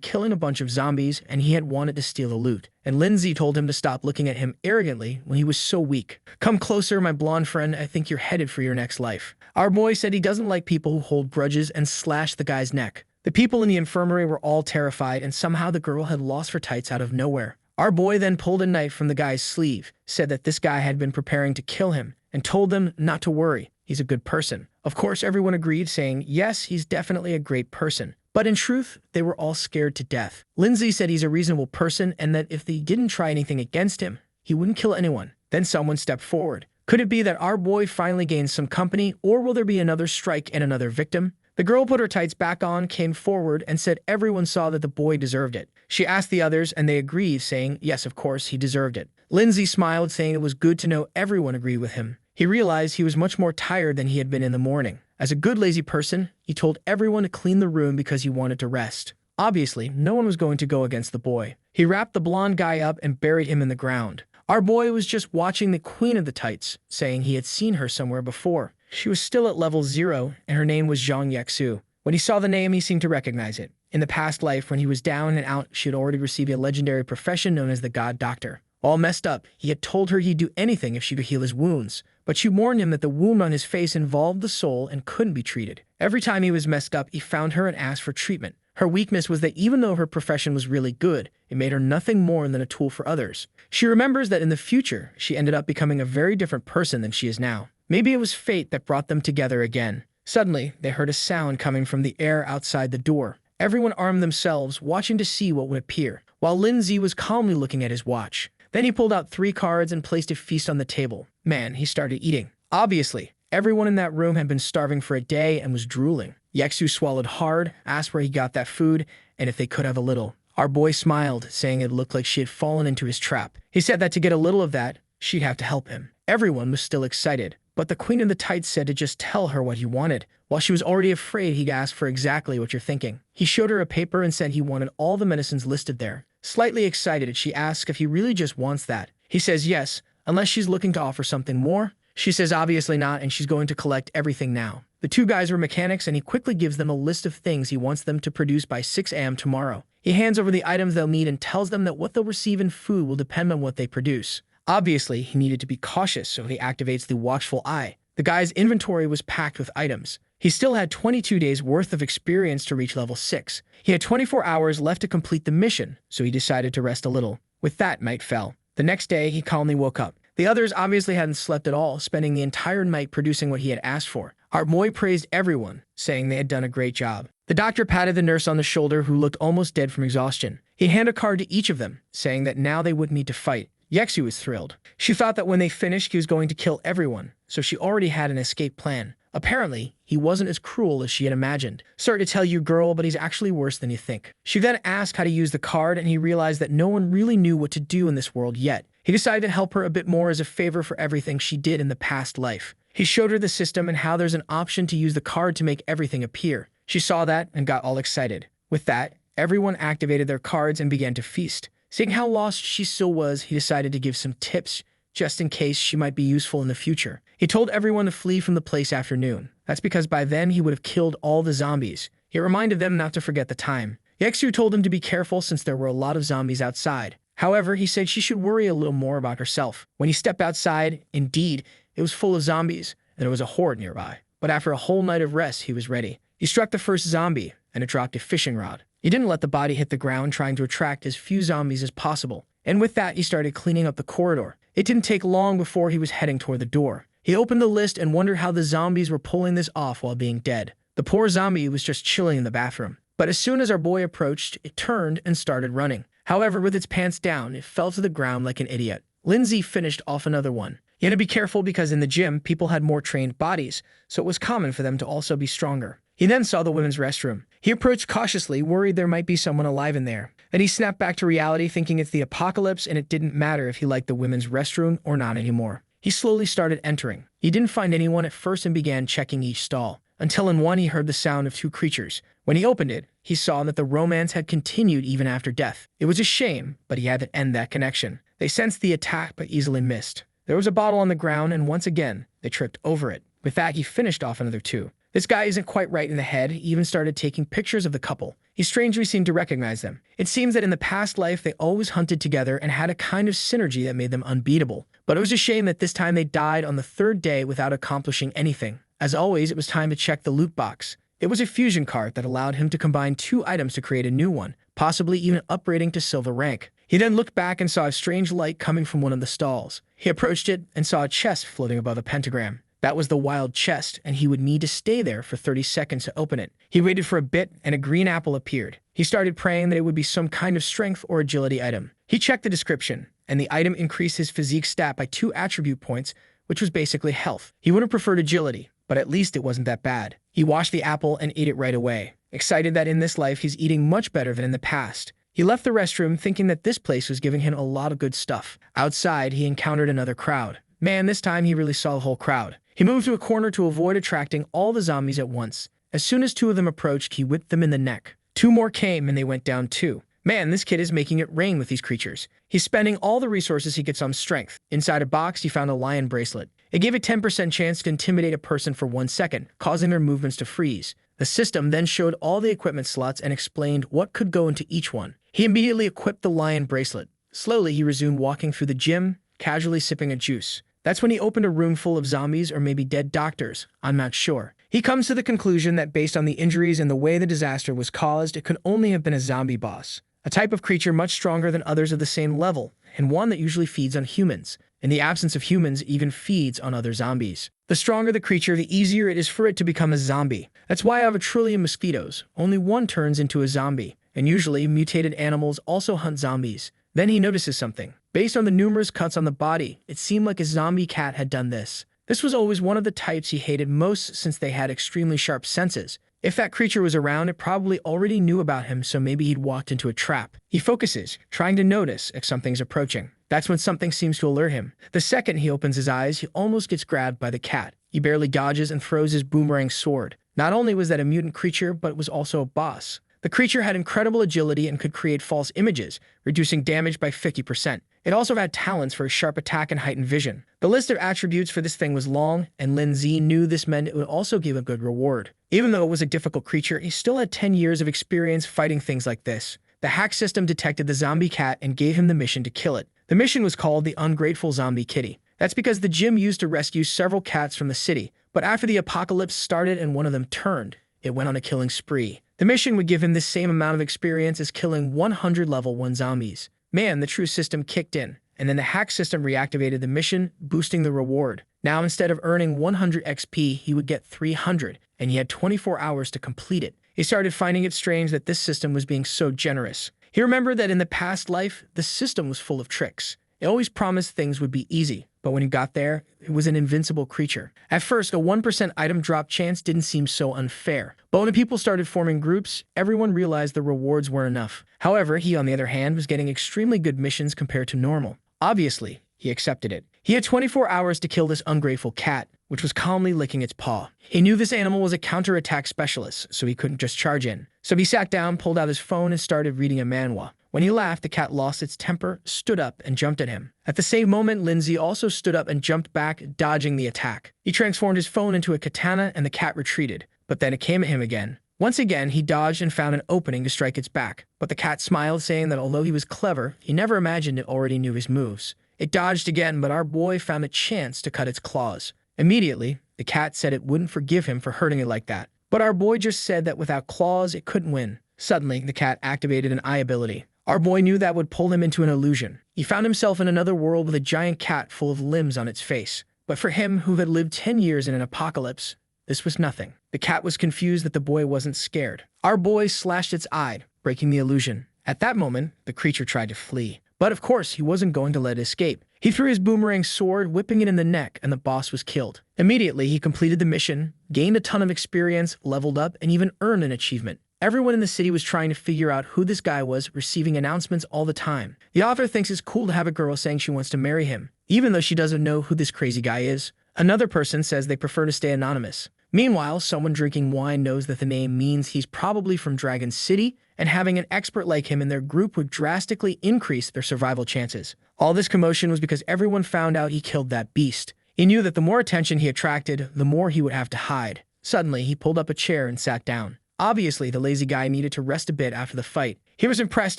killing a bunch of zombies, and he had wanted to steal the loot. And Lindsay told him to stop looking at him arrogantly when he was so weak. "Come closer, my blonde friend. I think you're headed for your next life." Our boy said he doesn't like people who hold grudges and slashed the guy's neck. The people in the infirmary were all terrified, and somehow the girl had lost her tights out of nowhere. Our boy then pulled a knife from the guy's sleeve, said that this guy had been preparing to kill him, and told them not to worry. He's a good person. Of course, everyone agreed, saying, yes, he's definitely a great person. But in truth, they were all scared to death. Lindsay said he's a reasonable person and that if they didn't try anything against him, he wouldn't kill anyone. Then someone stepped forward. Could it be that our boy finally gained some company, or will there be another strike and another victim? The girl put her tights back on, came forward, and said everyone saw that the boy deserved it. She asked the others, and they agreed, saying, yes, of course, he deserved it. Lindsay smiled, saying it was good to know everyone agreed with him. He realized he was much more tired than he had been in the morning. As a good lazy person, he told everyone to clean the room because he wanted to rest. Obviously, no one was going to go against the boy. He wrapped the blonde guy up and buried him in the ground. Our boy was just watching the queen of the tights, saying he had seen her somewhere before. She was still at level 0, and her name was Zhang Yexu. When he saw the name, he seemed to recognize it. In the past life, when he was down and out, she had already received a legendary profession known as the God Doctor. All messed up, he had told her he'd do anything if she could heal his wounds. But she warned him that the wound on his face involved the soul and couldn't be treated. Every time he was messed up, he found her and asked for treatment. Her weakness was that even though her profession was really good, it made her nothing more than a tool for others. She remembers that in the future, she ended up becoming a very different person than she is now. Maybe it was fate that brought them together again. Suddenly, they heard a sound coming from the air outside the door. Everyone armed themselves, watching to see what would appear, while Lindsay was calmly looking at his watch. Then he pulled out 3 cards and placed a feast on the table. Man, he started eating. Obviously, everyone in that room had been starving for a day and was drooling. Yexu swallowed hard, asked where he got that food, and if they could have a little. Our boy smiled, saying it looked like she had fallen into his trap. He said that to get a little of that, she'd have to help him. Everyone was still excited, but the queen of the tights said to just tell her what he wanted. While she was already afraid, he asked for exactly what you're thinking. He showed her a paper and said he wanted all the medicines listed there. Slightly excited, she asks if he really just wants that. He says yes, unless she's looking to offer something more. She says obviously not, and she's going to collect everything now. The 2 guys were mechanics, and he quickly gives them a list of things he wants them to produce by 6 a.m. tomorrow. He hands over the items they'll need and tells them that what they'll receive in food will depend on what they produce. Obviously, he needed to be cautious, so he activates the watchful eye. The guy's inventory was packed with items. He still had 22 days worth of experience to reach level 6. He had 24 hours left to complete the mission, so he decided to rest a little. With that, night fell. The next day, he calmly woke up. The others obviously hadn't slept at all, spending the entire night producing what he had asked for. Our boy praised everyone, saying they had done a great job. The doctor patted the nurse on the shoulder, who looked almost dead from exhaustion. He handed a card to each of them, saying that now they wouldn't need to fight. Yexu was thrilled. She thought that when they finished, he was going to kill everyone, so she already had an escape plan. Apparently, he wasn't as cruel as she had imagined. Sorry to tell you, girl, but he's actually worse than you think. She then asked how to use the card, and he realized that no one really knew what to do in this world yet. He decided to help her a bit more as a favor for everything she did in the past life. He showed her the system and how there's an option to use the card to make everything appear. She saw that and got all excited. With that, Everyone activated their cards and began to feast. Seeing how lost she still was, he decided to give some tips, just in case she might be useful in the future. He told everyone to flee from the place after noon. That's because by then he would have killed all the zombies. He reminded them not to forget the time. Yexu told him to be careful since there were a lot of zombies outside. However, he said she should worry a little more about herself. When he stepped outside, indeed, it was full of zombies, and there was a horde nearby. But after a whole night of rest, he was ready. He struck the first zombie, and it dropped a fishing rod. He didn't let the body hit the ground, trying to attract as few zombies as possible. And with that, he started cleaning up the corridor. It didn't take long before he was heading toward the door. He opened the list and wondered how the zombies were pulling this off while being dead. The poor zombie was just chilling in the bathroom. But as soon as our boy approached, it turned and started running. However, with its pants down, it fell to the ground like an idiot. Lindsay finished off another one. He had to be careful because in the gym, people had more trained bodies, so it was common for them to also be stronger. He then saw the women's restroom. He approached cautiously, worried there might be someone alive in there. Then he snapped back to reality, thinking it's the apocalypse and it didn't matter if he liked the women's restroom or not anymore. He slowly started entering. He didn't find anyone at first and began checking each stall, until in one he heard the sound of two creatures. When he opened it, he saw that the romance had continued even after death. It was a shame, but he had to end that connection. They sensed the attack but easily missed. There was a bottle on the ground and once again, they tripped over it. With that, he finished off another two. This guy isn't quite right in the head. He even started taking pictures of the couple. He strangely seemed to recognize them. It seems that in the past life, they always hunted together and had a kind of synergy that made them unbeatable. But it was a shame that this time they died on the third day without accomplishing anything. As always, it was time to check the loot box. It was a fusion card that allowed him to combine two items to create a new one, possibly even upgrading to silver rank. He then looked back and saw a strange light coming from one of the stalls. He approached it and saw a chest floating above a pentagram. That was the wild chest, and he would need to stay there for 30 seconds to open it. He waited for a bit, and a green apple appeared. He started praying that it would be some kind of strength or agility item. He checked the description, and the item increased his physique stat by 2 attribute points, which was basically health. He would have preferred agility, but at least it wasn't that bad. He washed the apple and ate it right away, excited that in this life he's eating much better than in the past. He left the restroom thinking that this place was giving him a lot of good stuff. Outside, he encountered another crowd. Man, this time he really saw the whole crowd. He moved to a corner to avoid attracting all the zombies at once. As soon as 2 of them approached, he whipped them in the neck. 2 more came and they went down too. Man, this kid is making it rain with these creatures. He's spending all the resources he gets on strength. Inside a box, he found a lion bracelet. It gave a 10% chance to intimidate a person for 1 second, causing their movements to freeze. The system then showed all the equipment slots and explained what could go into each one. He immediately equipped the lion bracelet. Slowly, he resumed walking through the gym, casually sipping a juice. That's when he opened a room full of zombies or maybe dead doctors. I'm not sure. He comes to the conclusion that based on the injuries and the way the disaster was caused, it could only have been a zombie boss. A type of creature much stronger than others of the same level, and one that usually feeds on humans. In the absence of humans, it even feeds on other zombies. The stronger the creature, the easier it is for it to become a zombie. That's why out of a trillion mosquitoes, only one turns into a zombie. And usually, mutated animals also hunt zombies. Then he notices something. Based on the numerous cuts on the body, it seemed like a zombie cat had done this. This was always one of the types he hated most since they had extremely sharp senses. If that creature was around, it probably already knew about him, so maybe he'd walked into a trap. He focuses, trying to notice if something's approaching. That's when something seems to alert him. The second he opens his eyes, he almost gets grabbed by the cat. He barely dodges and throws his boomerang sword. Not only was that a mutant creature, but it was also a boss. The creature had incredible agility and could create false images, reducing damage by 50%. It also had talents for a sharp attack and heightened vision. The list of attributes for this thing was long, and Lin Zi knew this meant it would also give a good reward. Even though it was a difficult creature, he still had 10 years of experience fighting things like this. The hack system detected the zombie cat and gave him the mission to kill it. The mission was called the Ungrateful Zombie Kitty. That's because the gym used to rescue several cats from the city, but after the apocalypse started and one of them turned, it went on a killing spree. The mission would give him the same amount of experience as killing 100 level 1 zombies. Man, the true system kicked in, and then the hack system reactivated the mission, boosting the reward. Now instead of earning 100 XP, he would get 300, and he had 24 hours to complete it. He started finding it strange that this system was being so generous. He remembered that in the past life, the system was full of tricks. It always promised things would be easy, but when he got there, it was an invincible creature. At first, a 1% item drop chance didn't seem so unfair, but when people started forming groups, everyone realized the rewards weren't enough. However, he, on the other hand, was getting extremely good missions compared to normal. Obviously, he accepted it. He had 24 hours to kill this ungrateful cat. which was calmly licking its paw. He knew this animal was a counterattack specialist, so he couldn't just charge in. So he sat down, pulled out his phone, and started reading a manhwa. When he laughed, the cat lost its temper, stood up, and jumped at him. At the same moment, Lindsay also stood up and jumped back, dodging the attack. He transformed his phone into a katana, and the cat retreated. But then it came at him again. Once again, he dodged and found an opening to strike its back. But the cat smiled, saying that although he was clever, he never imagined it already knew his moves. It dodged again, but our boy found a chance to cut its claws. Immediately, the cat said it wouldn't forgive him for hurting it like that. But our boy just said that without claws, it couldn't win. Suddenly, the cat activated an eye ability. Our boy knew that would pull him into an illusion. He found himself in another world with a giant cat full of limbs on its face. But for him, who had lived 10 years in an apocalypse, this was nothing. The cat was confused that the boy wasn't scared. Our boy slashed its eye, breaking the illusion. At that moment, the creature tried to flee. But of course, he wasn't going to let it escape. He threw his boomerang sword, whipping it in the neck, and the boss was killed. Immediately, he completed the mission, gained a ton of experience, leveled up, and even earned an achievement. Everyone in the city was trying to figure out who this guy was, receiving announcements all the time. The author thinks it's cool to have a girl saying she wants to marry him, even though she doesn't know who this crazy guy is. Another person says they prefer to stay anonymous. Meanwhile, someone drinking wine knows that the name means he's probably from Dragon City, and having an expert like him in their group would drastically increase their survival chances. All this commotion was because everyone found out he killed that beast. He knew that the more attention he attracted, the more he would have to hide. Suddenly, he pulled up a chair and sat down. Obviously, the lazy guy needed to rest a bit after the fight. He was impressed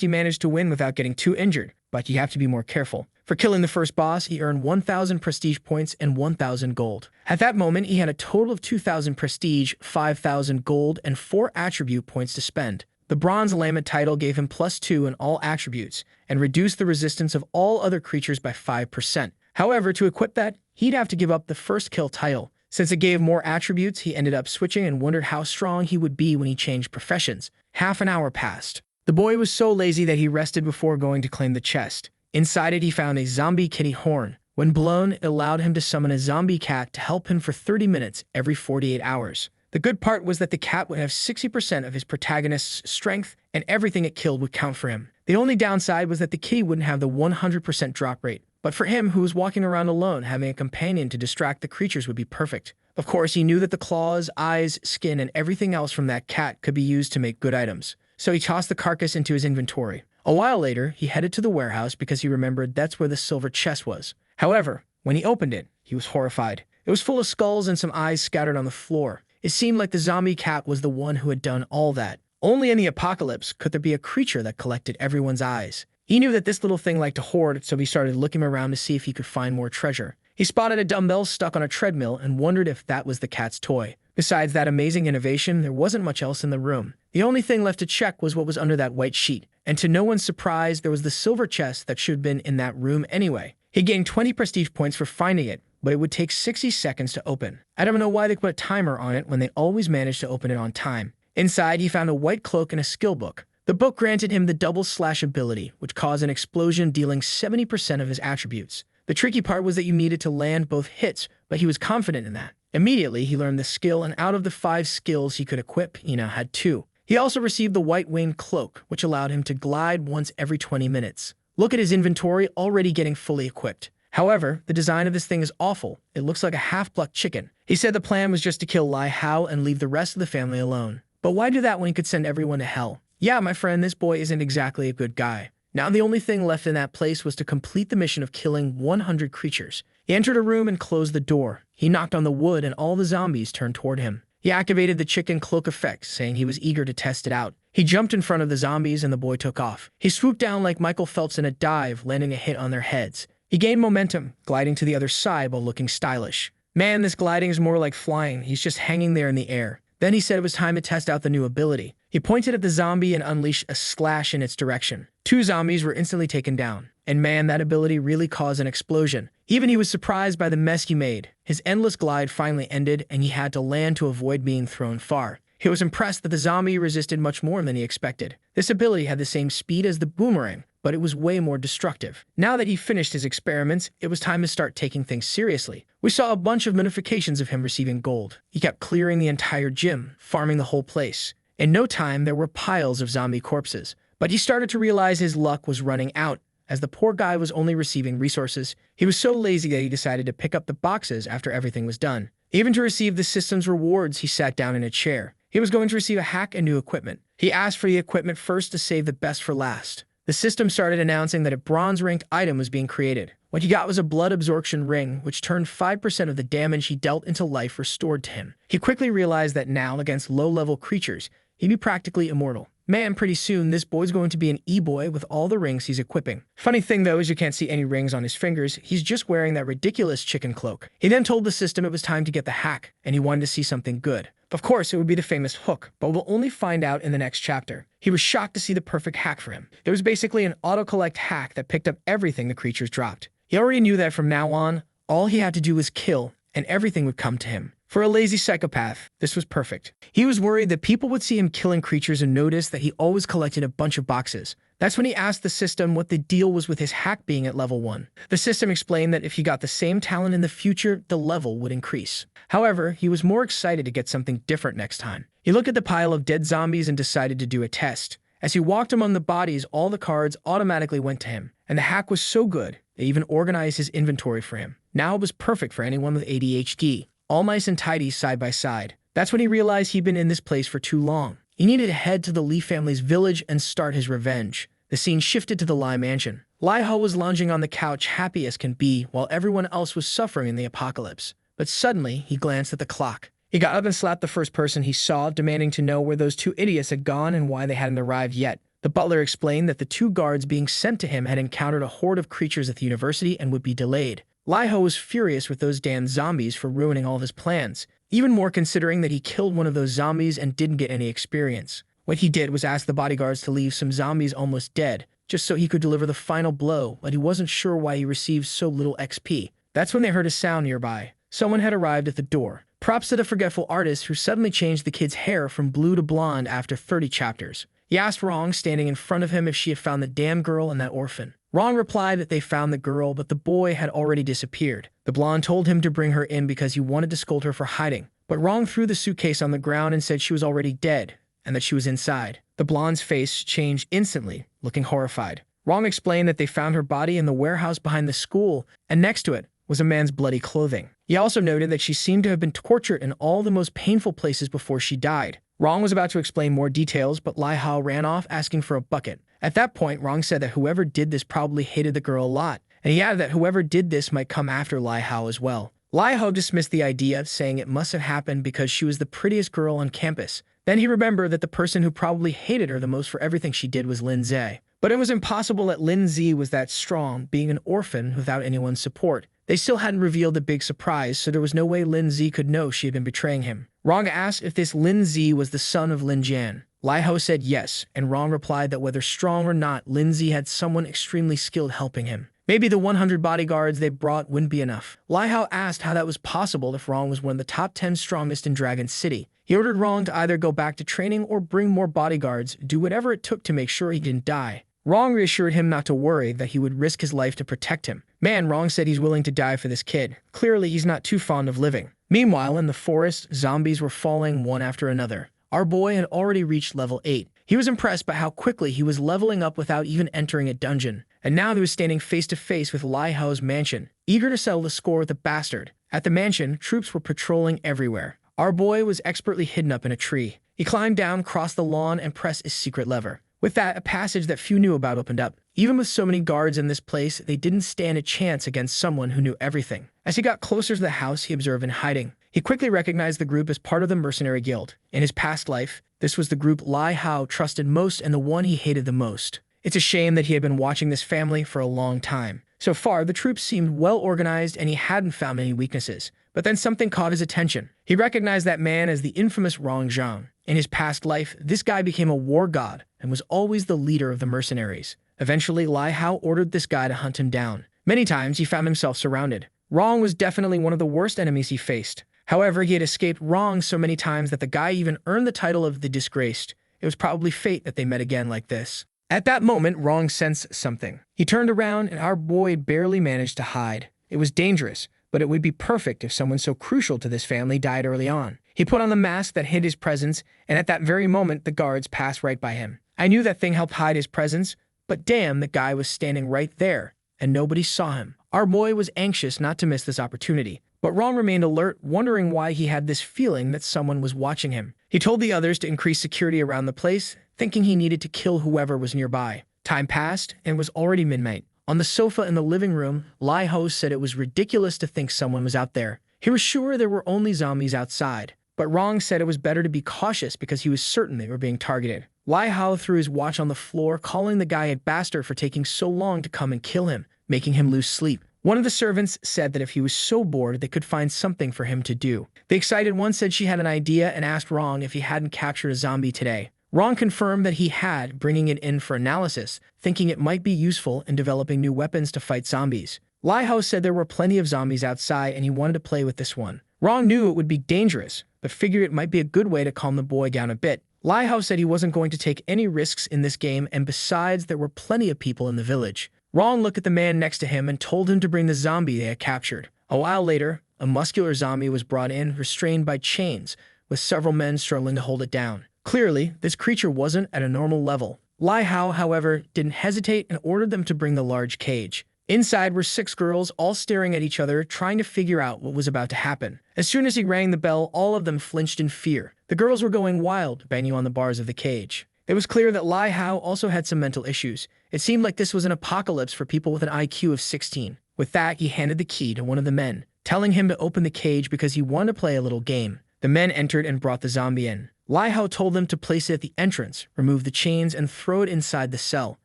he managed to win without getting too injured, but you have to be more careful. For killing the first boss, he earned 1,000 prestige points and 1,000 gold. At that moment, he had a total of 2,000 prestige, 5,000 gold, and 4 attribute points to spend. The Bronze Lament title gave him +2 in all attributes, and reduced the resistance of all other creatures by 5%. However, to equip that, he'd have to give up the first kill title. Since it gave more attributes, he ended up switching and wondered how strong he would be when he changed professions. Half an hour passed. The boy was so lazy that he rested before going to claim the chest. Inside it, he found a zombie kitty horn. When blown, it allowed him to summon a zombie cat to help him for 30 minutes every 48 hours. The good part was that the cat would have 60% of his protagonist's strength, and everything it killed would count for him. The only downside was that the kitty wouldn't have the 100% drop rate. But for him, who was walking around alone, having a companion to distract the creatures would be perfect. Of course, he knew that the claws, eyes, skin, and everything else from that cat could be used to make good items. So he tossed the carcass into his inventory. A while later, he headed to the warehouse because he remembered that's where the silver chest was. However, when he opened it, he was horrified. It was full of skulls and some eyes scattered on the floor. It seemed like the zombie cat was the one who had done all that. Only in the apocalypse could there be a creature that collected everyone's eyes. He knew that this little thing liked to hoard, so he started looking around to see if he could find more treasure. He spotted a dumbbell stuck on a treadmill and wondered if that was the cat's toy. Besides that amazing innovation, there wasn't much else in the room. The only thing left to check was what was under that white sheet. And to no one's surprise, there was the silver chest that should have been in that room anyway. He gained 20 prestige points for finding it, but it would take 60 seconds to open. I don't know why they put a timer on it when they always managed to open it on time. Inside, he found a white cloak and a skill book. The book granted him the double slash ability, which caused an explosion dealing 70% of his attributes. The tricky part was that you needed to land both hits, but he was confident in that. Immediately, he learned the skill, and out of the 5 skills he could equip, he now had 2. He also received the white winged cloak, which allowed him to glide once every 20 minutes. Look at his inventory, already getting fully equipped. However, the design of this thing is awful. It looks like a half-plucked chicken. He said the plan was just to kill Lai Hao and leave the rest of the family alone. But why do that when he could send everyone to hell? Yeah, my friend, this boy isn't exactly a good guy. Now the only thing left in that place was to complete the mission of killing 100 creatures. He entered a room and closed the door. He knocked on the wood and all the zombies turned toward him. He activated the chicken cloak effect, saying he was eager to test it out. He jumped in front of the zombies and the boy took off. He swooped down like Michael Phelps in a dive, landing a hit on their heads. He gained momentum, gliding to the other side while looking stylish. Man, this gliding is more like flying. He's just hanging there in the air. Then he said it was time to test out the new ability. He pointed at the zombie and unleashed a slash in its direction. 2 zombies were instantly taken down. And man, that ability really caused an explosion. Even he was surprised by the mess he made. His endless glide finally ended, and he had to land to avoid being thrown far. He was impressed that the zombie resisted much more than he expected. This ability had the same speed as the boomerang, but it was way more destructive. Now that he finished his experiments, it was time to start taking things seriously. We saw a bunch of notifications of him receiving gold. He kept clearing the entire gym, farming the whole place. In no time, there were piles of zombie corpses. But he started to realize his luck was running out, as the poor guy was only receiving resources. He was so lazy that he decided to pick up the boxes after everything was done. Even to receive the system's rewards, he sat down in a chair. He was going to receive a hack and new equipment. He asked for the equipment first to save the best for last. The system started announcing that a bronze-ranked item was being created. What he got was a blood absorption ring, which turned 5% of the damage he dealt into life restored to him. He quickly realized that now, against low-level creatures, he'd be practically immortal. Man, pretty soon, this boy's going to be an e-boy with all the rings he's equipping. Funny thing, though, is you can't see any rings on his fingers. He's just wearing that ridiculous chicken cloak. He then told the system it was time to get the hack, and he wanted to see something good. Of course, it would be the famous hook, but we'll only find out in the next chapter. He was shocked to see the perfect hack for him. It was basically an auto-collect hack that picked up everything the creatures dropped. He already knew that from now on, all he had to do was kill, and everything would come to him. For a lazy psychopath, this was perfect. He was worried that people would see him killing creatures and notice that he always collected a bunch of boxes. That's when he asked the system what the deal was with his hack being at level 1. The system explained that if he got the same talent in the future, the level would increase. However, he was more excited to get something different next time. He looked at the pile of dead zombies and decided to do a test. As he walked among the bodies, all the cards automatically went to him, and the hack was so good, they even organized his inventory for him. Now it was perfect for anyone with ADHD. All nice and tidy side by side. That's when he realized he'd been in this place for too long. He needed to head to the Lee family's village and start his revenge. The scene shifted to the Lee mansion. Lee Ho was lounging on the couch, happy as can be, while everyone else was suffering in the apocalypse. But suddenly, he glanced at the clock. He got up and slapped the first person he saw, demanding to know where those 2 idiots had gone and why they hadn't arrived yet. The butler explained that the 2 guards being sent to him had encountered a horde of creatures at the university and would be delayed. Lee Ho was furious with those damn zombies for ruining all of his plans, even more considering that he killed one of those zombies and didn't get any experience. What he did was ask the bodyguards to leave some zombies almost dead, just so he could deliver the final blow, but he wasn't sure why he received so little XP. That's when they heard a sound nearby. Someone had arrived at the door. Props to the forgetful artist who suddenly changed the kid's hair from blue to blonde after 30 chapters. He asked Rong, standing in front of him, if she had found the damn girl and that orphan. Rong replied that they found the girl, but the boy had already disappeared. The blonde told him to bring her in because he wanted to scold her for hiding. But Rong threw the suitcase on the ground and said she was already dead, and that she was inside. The blonde's face changed instantly, looking horrified. Rong explained that they found her body in the warehouse behind the school, and next to it was a man's bloody clothing. He also noted that she seemed to have been tortured in all the most painful places before she died. Rong was about to explain more details, but Lee Ho ran off asking for a bucket. At that point, Rong said that whoever did this probably hated the girl a lot, and he added that whoever did this might come after Lee Ho as well. Lee Ho dismissed the idea, saying it must have happened because she was the prettiest girl on campus. Then he remembered that the person who probably hated her the most for everything she did was Lin Zhe. But it was impossible that Lin Zhe was that strong, being an orphan without anyone's support. They still hadn't revealed the big surprise, so there was no way Lin Zhe could know she had been betraying him. Rong asked if this Lin Zhe was the son of Lin Jian. Lee Ho said yes, and Rong replied that whether strong or not, Lin Zhe had someone extremely skilled helping him. Maybe the 100 bodyguards they brought wouldn't be enough. Lee Ho asked how that was possible if Rong was one of the top 10 strongest in Dragon City. He ordered Rong to either go back to training or bring more bodyguards, do whatever it took to make sure he didn't die. Rong reassured him not to worry, that he would risk his life to protect him. Man, Rong said he's willing to die for this kid. Clearly, he's not too fond of living. Meanwhile, in the forest, zombies were falling one after another. Our boy had already reached level 8. He was impressed by how quickly he was leveling up without even entering a dungeon. And now he was standing face to face with Lee Ho's mansion, eager to settle the score with the bastard. At the mansion, troops were patrolling everywhere. Our boy was expertly hidden up in a tree. He climbed down, crossed the lawn, and pressed his secret lever. With that, a passage that few knew about opened up. Even with so many guards in this place, they didn't stand a chance against someone who knew everything. As he got closer to the house, he observed in hiding. He quickly recognized the group as part of the mercenary guild. In his past life, this was the group Lee Ho trusted most and the one he hated the most. It's a shame that he had been watching this family for a long time. So far, the troops seemed well organized and he hadn't found any weaknesses. But then something caught his attention. He recognized that man as the infamous Rong Zhang. In his past life, this guy became a war god and was always the leader of the mercenaries. Eventually, Lee Ho ordered this guy to hunt him down. Many times, he found himself surrounded. Rong was definitely one of the worst enemies he faced. However, he had escaped Rong so many times that the guy even earned the title of the Disgraced. It was probably fate that they met again like this. At that moment, Rong sensed something. He turned around and our boy barely managed to hide. It was dangerous, but it would be perfect if someone so crucial to this family died early on. He put on the mask that hid his presence, and at that very moment, the guards passed right by him. I knew that thing helped hide his presence, but damn, the guy was standing right there, and nobody saw him. Our boy was anxious not to miss this opportunity, But Rong remained alert, wondering why he had this feeling that someone was watching him. He told the others to increase security around the place, thinking he needed to kill whoever was nearby. Time passed, and it was already midnight. On the sofa in the living room, Lai Ho said it was ridiculous to think someone was out there. He was sure there were only zombies outside. But Rong said it was better to be cautious because he was certain they were being targeted. Lai Hao threw his watch on the floor, calling the guy a bastard for taking so long to come and kill him, making him lose sleep. One of the servants said that if he was so bored, they could find something for him to do. The excited one said she had an idea and asked Rong if he hadn't captured a zombie today. Rong confirmed that he had, bringing it in for analysis, thinking it might be useful in developing new weapons to fight zombies. Lai Hao said there were plenty of zombies outside and he wanted to play with this one. Rong knew it would be dangerous, but figured it might be a good way to calm the boy down a bit. Lai Hao said he wasn't going to take any risks in this game, and besides, there were plenty of people in the village. Rong looked at the man next to him and told him to bring the zombie they had captured. A while later, a muscular zombie was brought in, restrained by chains, with several men struggling to hold it down. Clearly, this creature wasn't at a normal level. Lai Hao, however, didn't hesitate and ordered them to bring the large cage. Inside were 6 girls, all staring at each other, trying to figure out what was about to happen. As soon as he rang the bell, all of them flinched in fear. The girls were going wild, banging on the bars of the cage. It was clear that Lai Hao also had some mental issues. It seemed like this was an apocalypse for people with an IQ of 16. With that, he handed the key to one of the men, telling him to open the cage because he wanted to play a little game. The men entered and brought the zombie in. Lai Hao told them to place it at the entrance, remove the chains, and throw it inside the cell.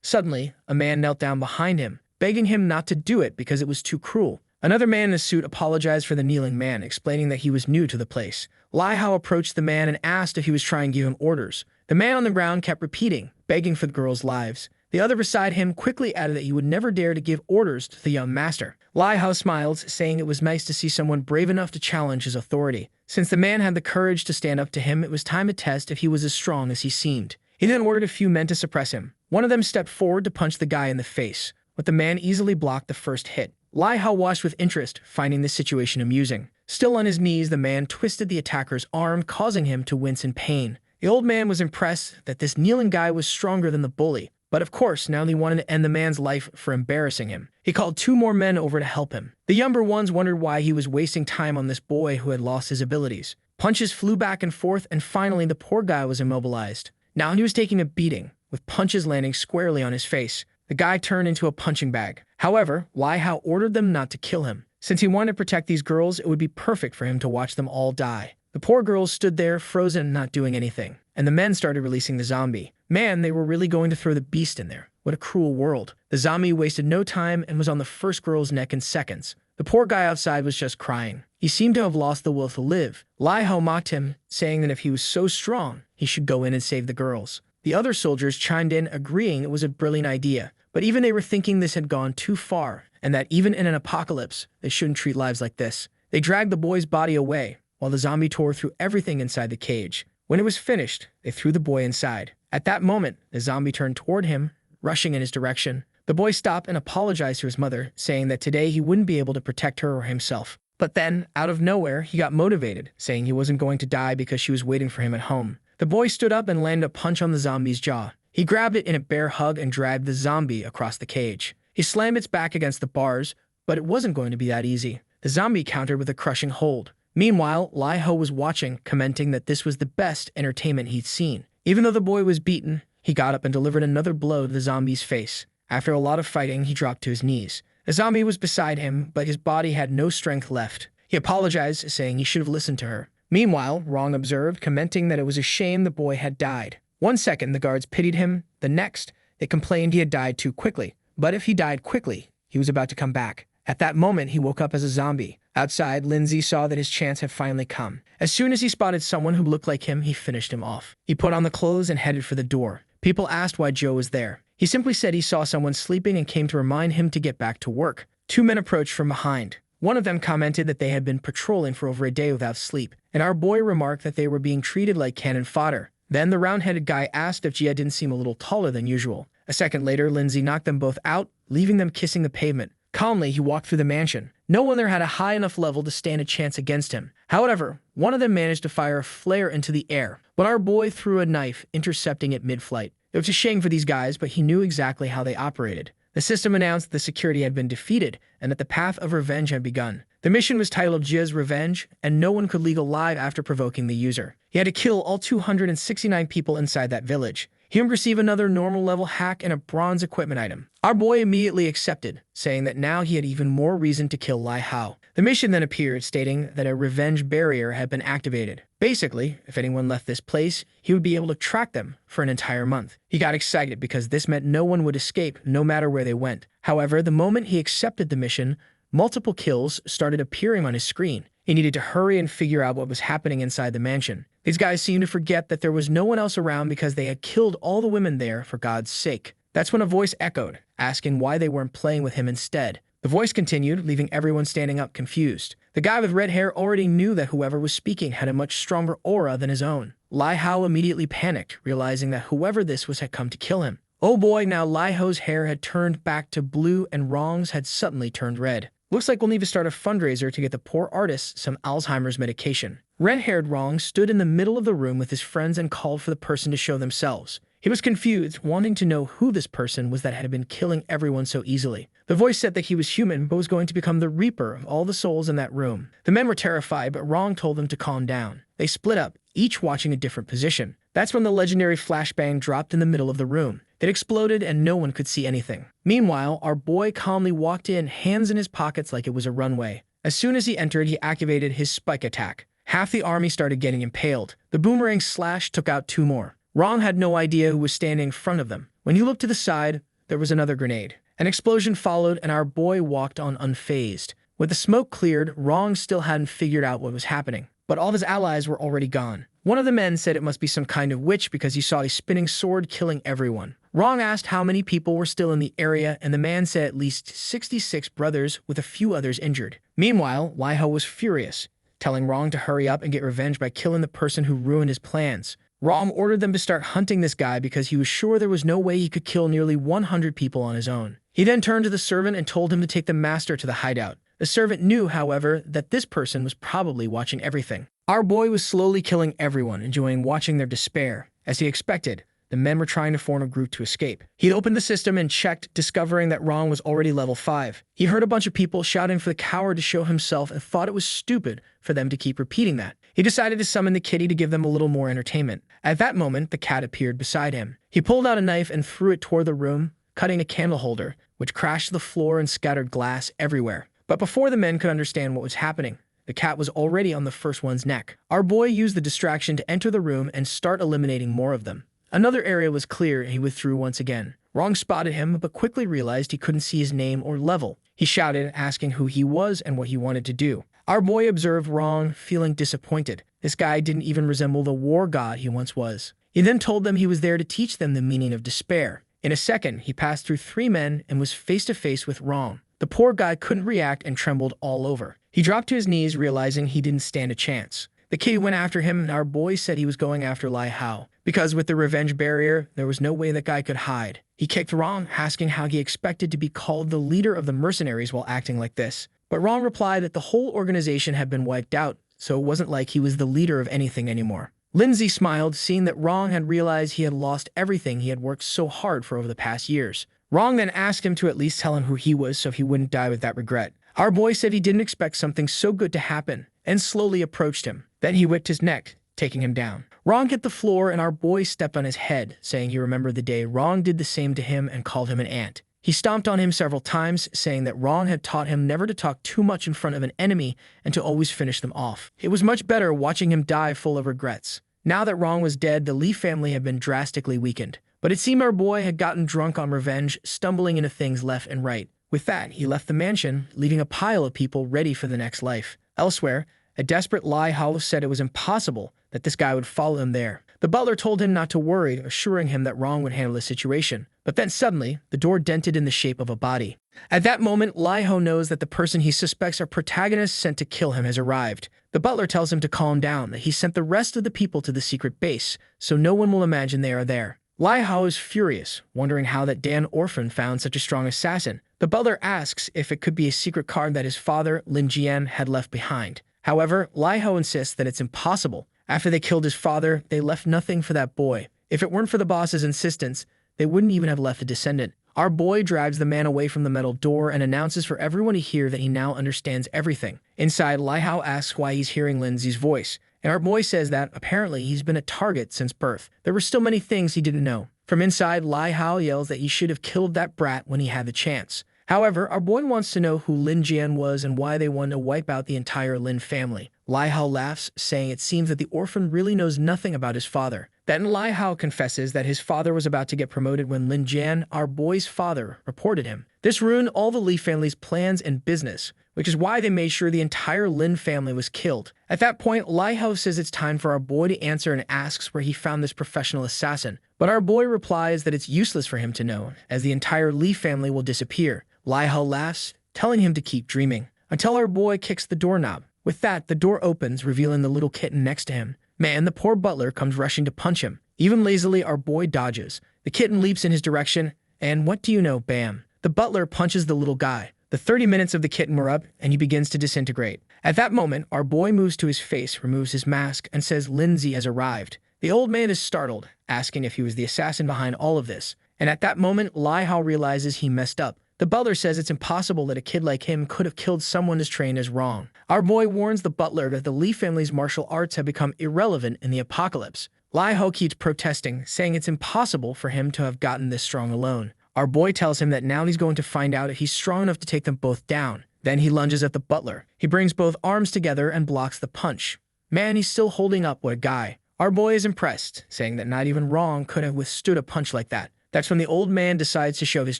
Suddenly, a man knelt down behind him, begging him not to do it because it was too cruel. Another man in a suit apologized for the kneeling man, explaining that he was new to the place. Lai Hao approached the man and asked if he was trying to give him orders. The man on the ground kept repeating, begging for the girls' lives. The other beside him quickly added that he would never dare to give orders to the young master. Lai Hao smiled, saying it was nice to see someone brave enough to challenge his authority. Since the man had the courage to stand up to him, it was time to test if he was as strong as he seemed. He then ordered a few men to suppress him. One of them stepped forward to punch the guy in the face, but the man easily blocked the first hit. Lai Hao watched with interest, finding this situation amusing. Still on his knees, the man twisted the attacker's arm, causing him to wince in pain. The old man was impressed that this kneeling guy was stronger than the bully, but of course, now he wanted to end the man's life for embarrassing him. He called 2 more men over to help him. The younger ones wondered why he was wasting time on this boy who had lost his abilities. Punches flew back and forth, and finally the poor guy was immobilized. Now he was taking a beating, with punches landing squarely on his face. The guy turned into a punching bag. However, Lai Hao ordered them not to kill him. Since he wanted to protect these girls, it would be perfect for him to watch them all die. The poor girls stood there, frozen, not doing anything, and the men started releasing the zombie. Man, they were really going to throw the beast in there. What a cruel world. The zombie wasted no time and was on the first girl's neck in seconds. The poor guy outside was just crying. He seemed to have lost the will to live. Lai Hao mocked him, saying that if he was so strong, he should go in and save the girls. The other soldiers chimed in, agreeing it was a brilliant idea. But even they were thinking this had gone too far, and that even in an apocalypse, they shouldn't treat lives like this. They dragged the boy's body away, while the zombie tore through everything inside the cage. When it was finished, they threw the boy inside. At that moment, the zombie turned toward him, rushing in his direction. The boy stopped and apologized to his mother, saying that today he wouldn't be able to protect her or himself. But then, out of nowhere, he got motivated, saying he wasn't going to die because she was waiting for him at home. The boy stood up and landed a punch on the zombie's jaw. He grabbed it in a bear hug and dragged the zombie across the cage. He slammed its back against the bars, but it wasn't going to be that easy. The zombie countered with a crushing hold. Meanwhile, Lai Ho was watching, commenting that this was the best entertainment he'd seen. Even though the boy was beaten, he got up and delivered another blow to the zombie's face. After a lot of fighting, he dropped to his knees. The zombie was beside him, but his body had no strength left. He apologized, saying he should have listened to her. Meanwhile, Rong observed, commenting that it was a shame the boy had died. 1 second, the guards pitied him. The next, they complained he had died too quickly. But if he died quickly, he was about to come back. At that moment, he woke up as a zombie. Outside, Lindsay saw that his chance had finally come. As soon as he spotted someone who looked like him, he finished him off. He put on the clothes and headed for the door. People asked why Joe was there. He simply said he saw someone sleeping and came to remind him to get back to work. 2 men approached from behind. One of them commented that they had been patrolling for over a day without sleep, and our boy remarked that they were being treated like cannon fodder. Then the round-headed guy asked if Jia didn't seem a little taller than usual. A second later, Lindsay knocked them both out, leaving them kissing the pavement. Calmly, he walked through the mansion. No one there had a high enough level to stand a chance against him. However, one of them managed to fire a flare into the air, but our boy threw a knife, intercepting it mid-flight. It was a shame for these guys, but he knew exactly how they operated. The system announced the security had been defeated and that the path of revenge had begun. The mission was titled Jia's Revenge, and no one could leave alive after provoking the user. He had to kill all 269 people inside that village. He would receive another normal level hack and a bronze equipment item. Our boy immediately accepted, saying that now he had even more reason to kill Lai Hao. The mission then appeared, stating that a revenge barrier had been activated. Basically, if anyone left this place, he would be able to track them for an entire month. He got excited because this meant no one would escape, no matter where they went. However, the moment he accepted the mission, multiple kills started appearing on his screen. He needed to hurry and figure out what was happening inside the mansion. These guys seemed to forget that there was no one else around because they had killed all the women there for God's sake. That's when a voice echoed, asking why they weren't playing with him instead. The voice continued, leaving everyone standing up confused. The guy with red hair already knew that whoever was speaking had a much stronger aura than his own. Lai Hao immediately panicked, realizing that whoever this was had come to kill him. Oh boy, now Lai Hao's hair had turned back to blue and Rong's had suddenly turned red. Looks like we'll need to start a fundraiser to get the poor artist some Alzheimer's medication. Red-haired Rong stood in the middle of the room with his friends and called for the person to show themselves. He was confused, wanting to know who this person was that had been killing everyone so easily. The voice said that he was human, but was going to become the reaper of all the souls in that room. The men were terrified, but Rong told them to calm down. They split up, each watching a different position. That's when the legendary flashbang dropped in the middle of the room. It exploded and no one could see anything. Meanwhile, our boy calmly walked in, hands in his pockets like it was a runway. As soon as he entered, he activated his spike attack. Half the army started getting impaled. The boomerang slash took out 2 more. Rong had no idea who was standing in front of them. When he looked to the side, there was another grenade. An explosion followed and our boy walked on unfazed. With the smoke cleared, Rong still hadn't figured out what was happening. But all of his allies were already gone. One of the men said it must be some kind of witch because he saw a spinning sword killing everyone. Rong asked how many people were still in the area, and the man said at least 66 brothers with a few others injured. Meanwhile, Lai Hao was furious, telling Rong to hurry up and get revenge by killing the person who ruined his plans. Rong ordered them to start hunting this guy because he was sure there was no way he could kill nearly 100 people on his own. He then turned to the servant and told him to take the master to the hideout. The servant knew, however, that this person was probably watching everything. Our boy was slowly killing everyone, enjoying watching their despair. As he expected, the men were trying to form a group to escape. He opened the system and checked, discovering that Rong was already level 5. He heard a bunch of people shouting for the coward to show himself and thought it was stupid for them to keep repeating that. He decided to summon the kitty to give them a little more entertainment. At that moment, the cat appeared beside him. He pulled out a knife and threw it toward the room, cutting a candle holder, which crashed to the floor and scattered glass everywhere. But before the men could understand what was happening, the cat was already on the first one's neck. Our boy used the distraction to enter the room and start eliminating more of them. Another area was clear and he withdrew once again. Rong spotted him, but quickly realized he couldn't see his name or level. He shouted, asking who he was and what he wanted to do. Our boy observed Rong, feeling disappointed. This guy didn't even resemble the war god he once was. He then told them he was there to teach them the meaning of despair. In a second, he passed through 3 men and was face to face with Rong. The poor guy couldn't react and trembled all over. He dropped to his knees, realizing he didn't stand a chance. The kid went after him, and our boy said he was going after Lai Hao. Because with the revenge barrier, there was no way that guy could hide. He kicked Rong, asking how he expected to be called the leader of the mercenaries while acting like this. But Rong replied that the whole organization had been wiped out, so it wasn't like he was the leader of anything anymore. Lindsay smiled, seeing that Rong had realized he had lost everything he had worked so hard for over the past years. Rong then asked him to at least tell him who he was so he wouldn't die with that regret. Our boy said he didn't expect something so good to happen, and slowly approached him. Then he whipped his neck, taking him down. Rong hit the floor and our boy stepped on his head, saying he remembered the day Rong did the same to him and called him an ant. He stomped on him several times, saying that Rong had taught him never to talk too much in front of an enemy and to always finish them off. It was much better watching him die full of regrets. Now that Rong was dead, the Li family had been drastically weakened. But it seemed our boy had gotten drunk on revenge, stumbling into things left and right. With that, he left the mansion, leaving a pile of people ready for the next life. Elsewhere, a desperate Lai Hao said it was impossible that this guy would follow him there. The butler told him not to worry, assuring him that Rong would handle the situation. But then suddenly, the door dented in the shape of a body. At that moment, Lai Hao knows that the person he suspects are protagonists sent to kill him has arrived. The butler tells him to calm down, that he sent the rest of the people to the secret base, so no one will imagine they are there. Lai Hao is furious, wondering how that Dan orphan found such a strong assassin. The butler asks if it could be a secret card that his father, Lin Jian, had left behind. However, Lai Hao insists that it's impossible. After they killed his father, they left nothing for that boy. If it weren't for the boss's insistence, they wouldn't even have left a descendant. Our boy drags the man away from the metal door and announces for everyone to hear that he now understands everything. Inside, Lai Hao asks why he's hearing Lindsay's voice, and our boy says that apparently he's been a target since birth. There were still many things he didn't know. From inside, Lai Hao yells that he should have killed that brat when he had the chance. However, our boy wants to know who Lin Jian was and why they wanted to wipe out the entire Lin family. Lai Hao laughs, saying it seems that the orphan really knows nothing about his father. Then Lai Hao confesses that his father was about to get promoted when Lin Jian, our boy's father, reported him. This ruined all the Li family's plans and business, which is why they made sure the entire Lin family was killed. At that point, Lai Hao says it's time for our boy to answer and asks where he found this professional assassin. But our boy replies that it's useless for him to know, as the entire Li family will disappear. Lai Hao laughs, telling him to keep dreaming, until our boy kicks the doorknob. With that, the door opens, revealing the little kitten next to him. Man, the poor butler comes rushing to punch him. Even lazily, our boy dodges. The kitten leaps in his direction, and what do you know, bam. The butler punches the little guy. The 30 minutes of the kitten were up, and he begins to disintegrate. At that moment, our boy moves to his face, removes his mask, and says Lindsay has arrived. The old man is startled, asking if he was the assassin behind all of this. And at that moment, Lai Hao realizes he messed up. The butler says it's impossible that a kid like him could have killed someone as trained as wrong. Our boy warns the butler that the Li family's martial arts have become irrelevant in the apocalypse. Lai Hao keeps protesting, saying it's impossible for him to have gotten this strong alone. Our boy tells him that now he's going to find out if he's strong enough to take them both down. Then he lunges at the butler. He brings both arms together and blocks the punch. Man, he's still holding up, what a guy. Our boy is impressed, saying that not even Wrong could have withstood a punch like that. That's when the old man decides to show his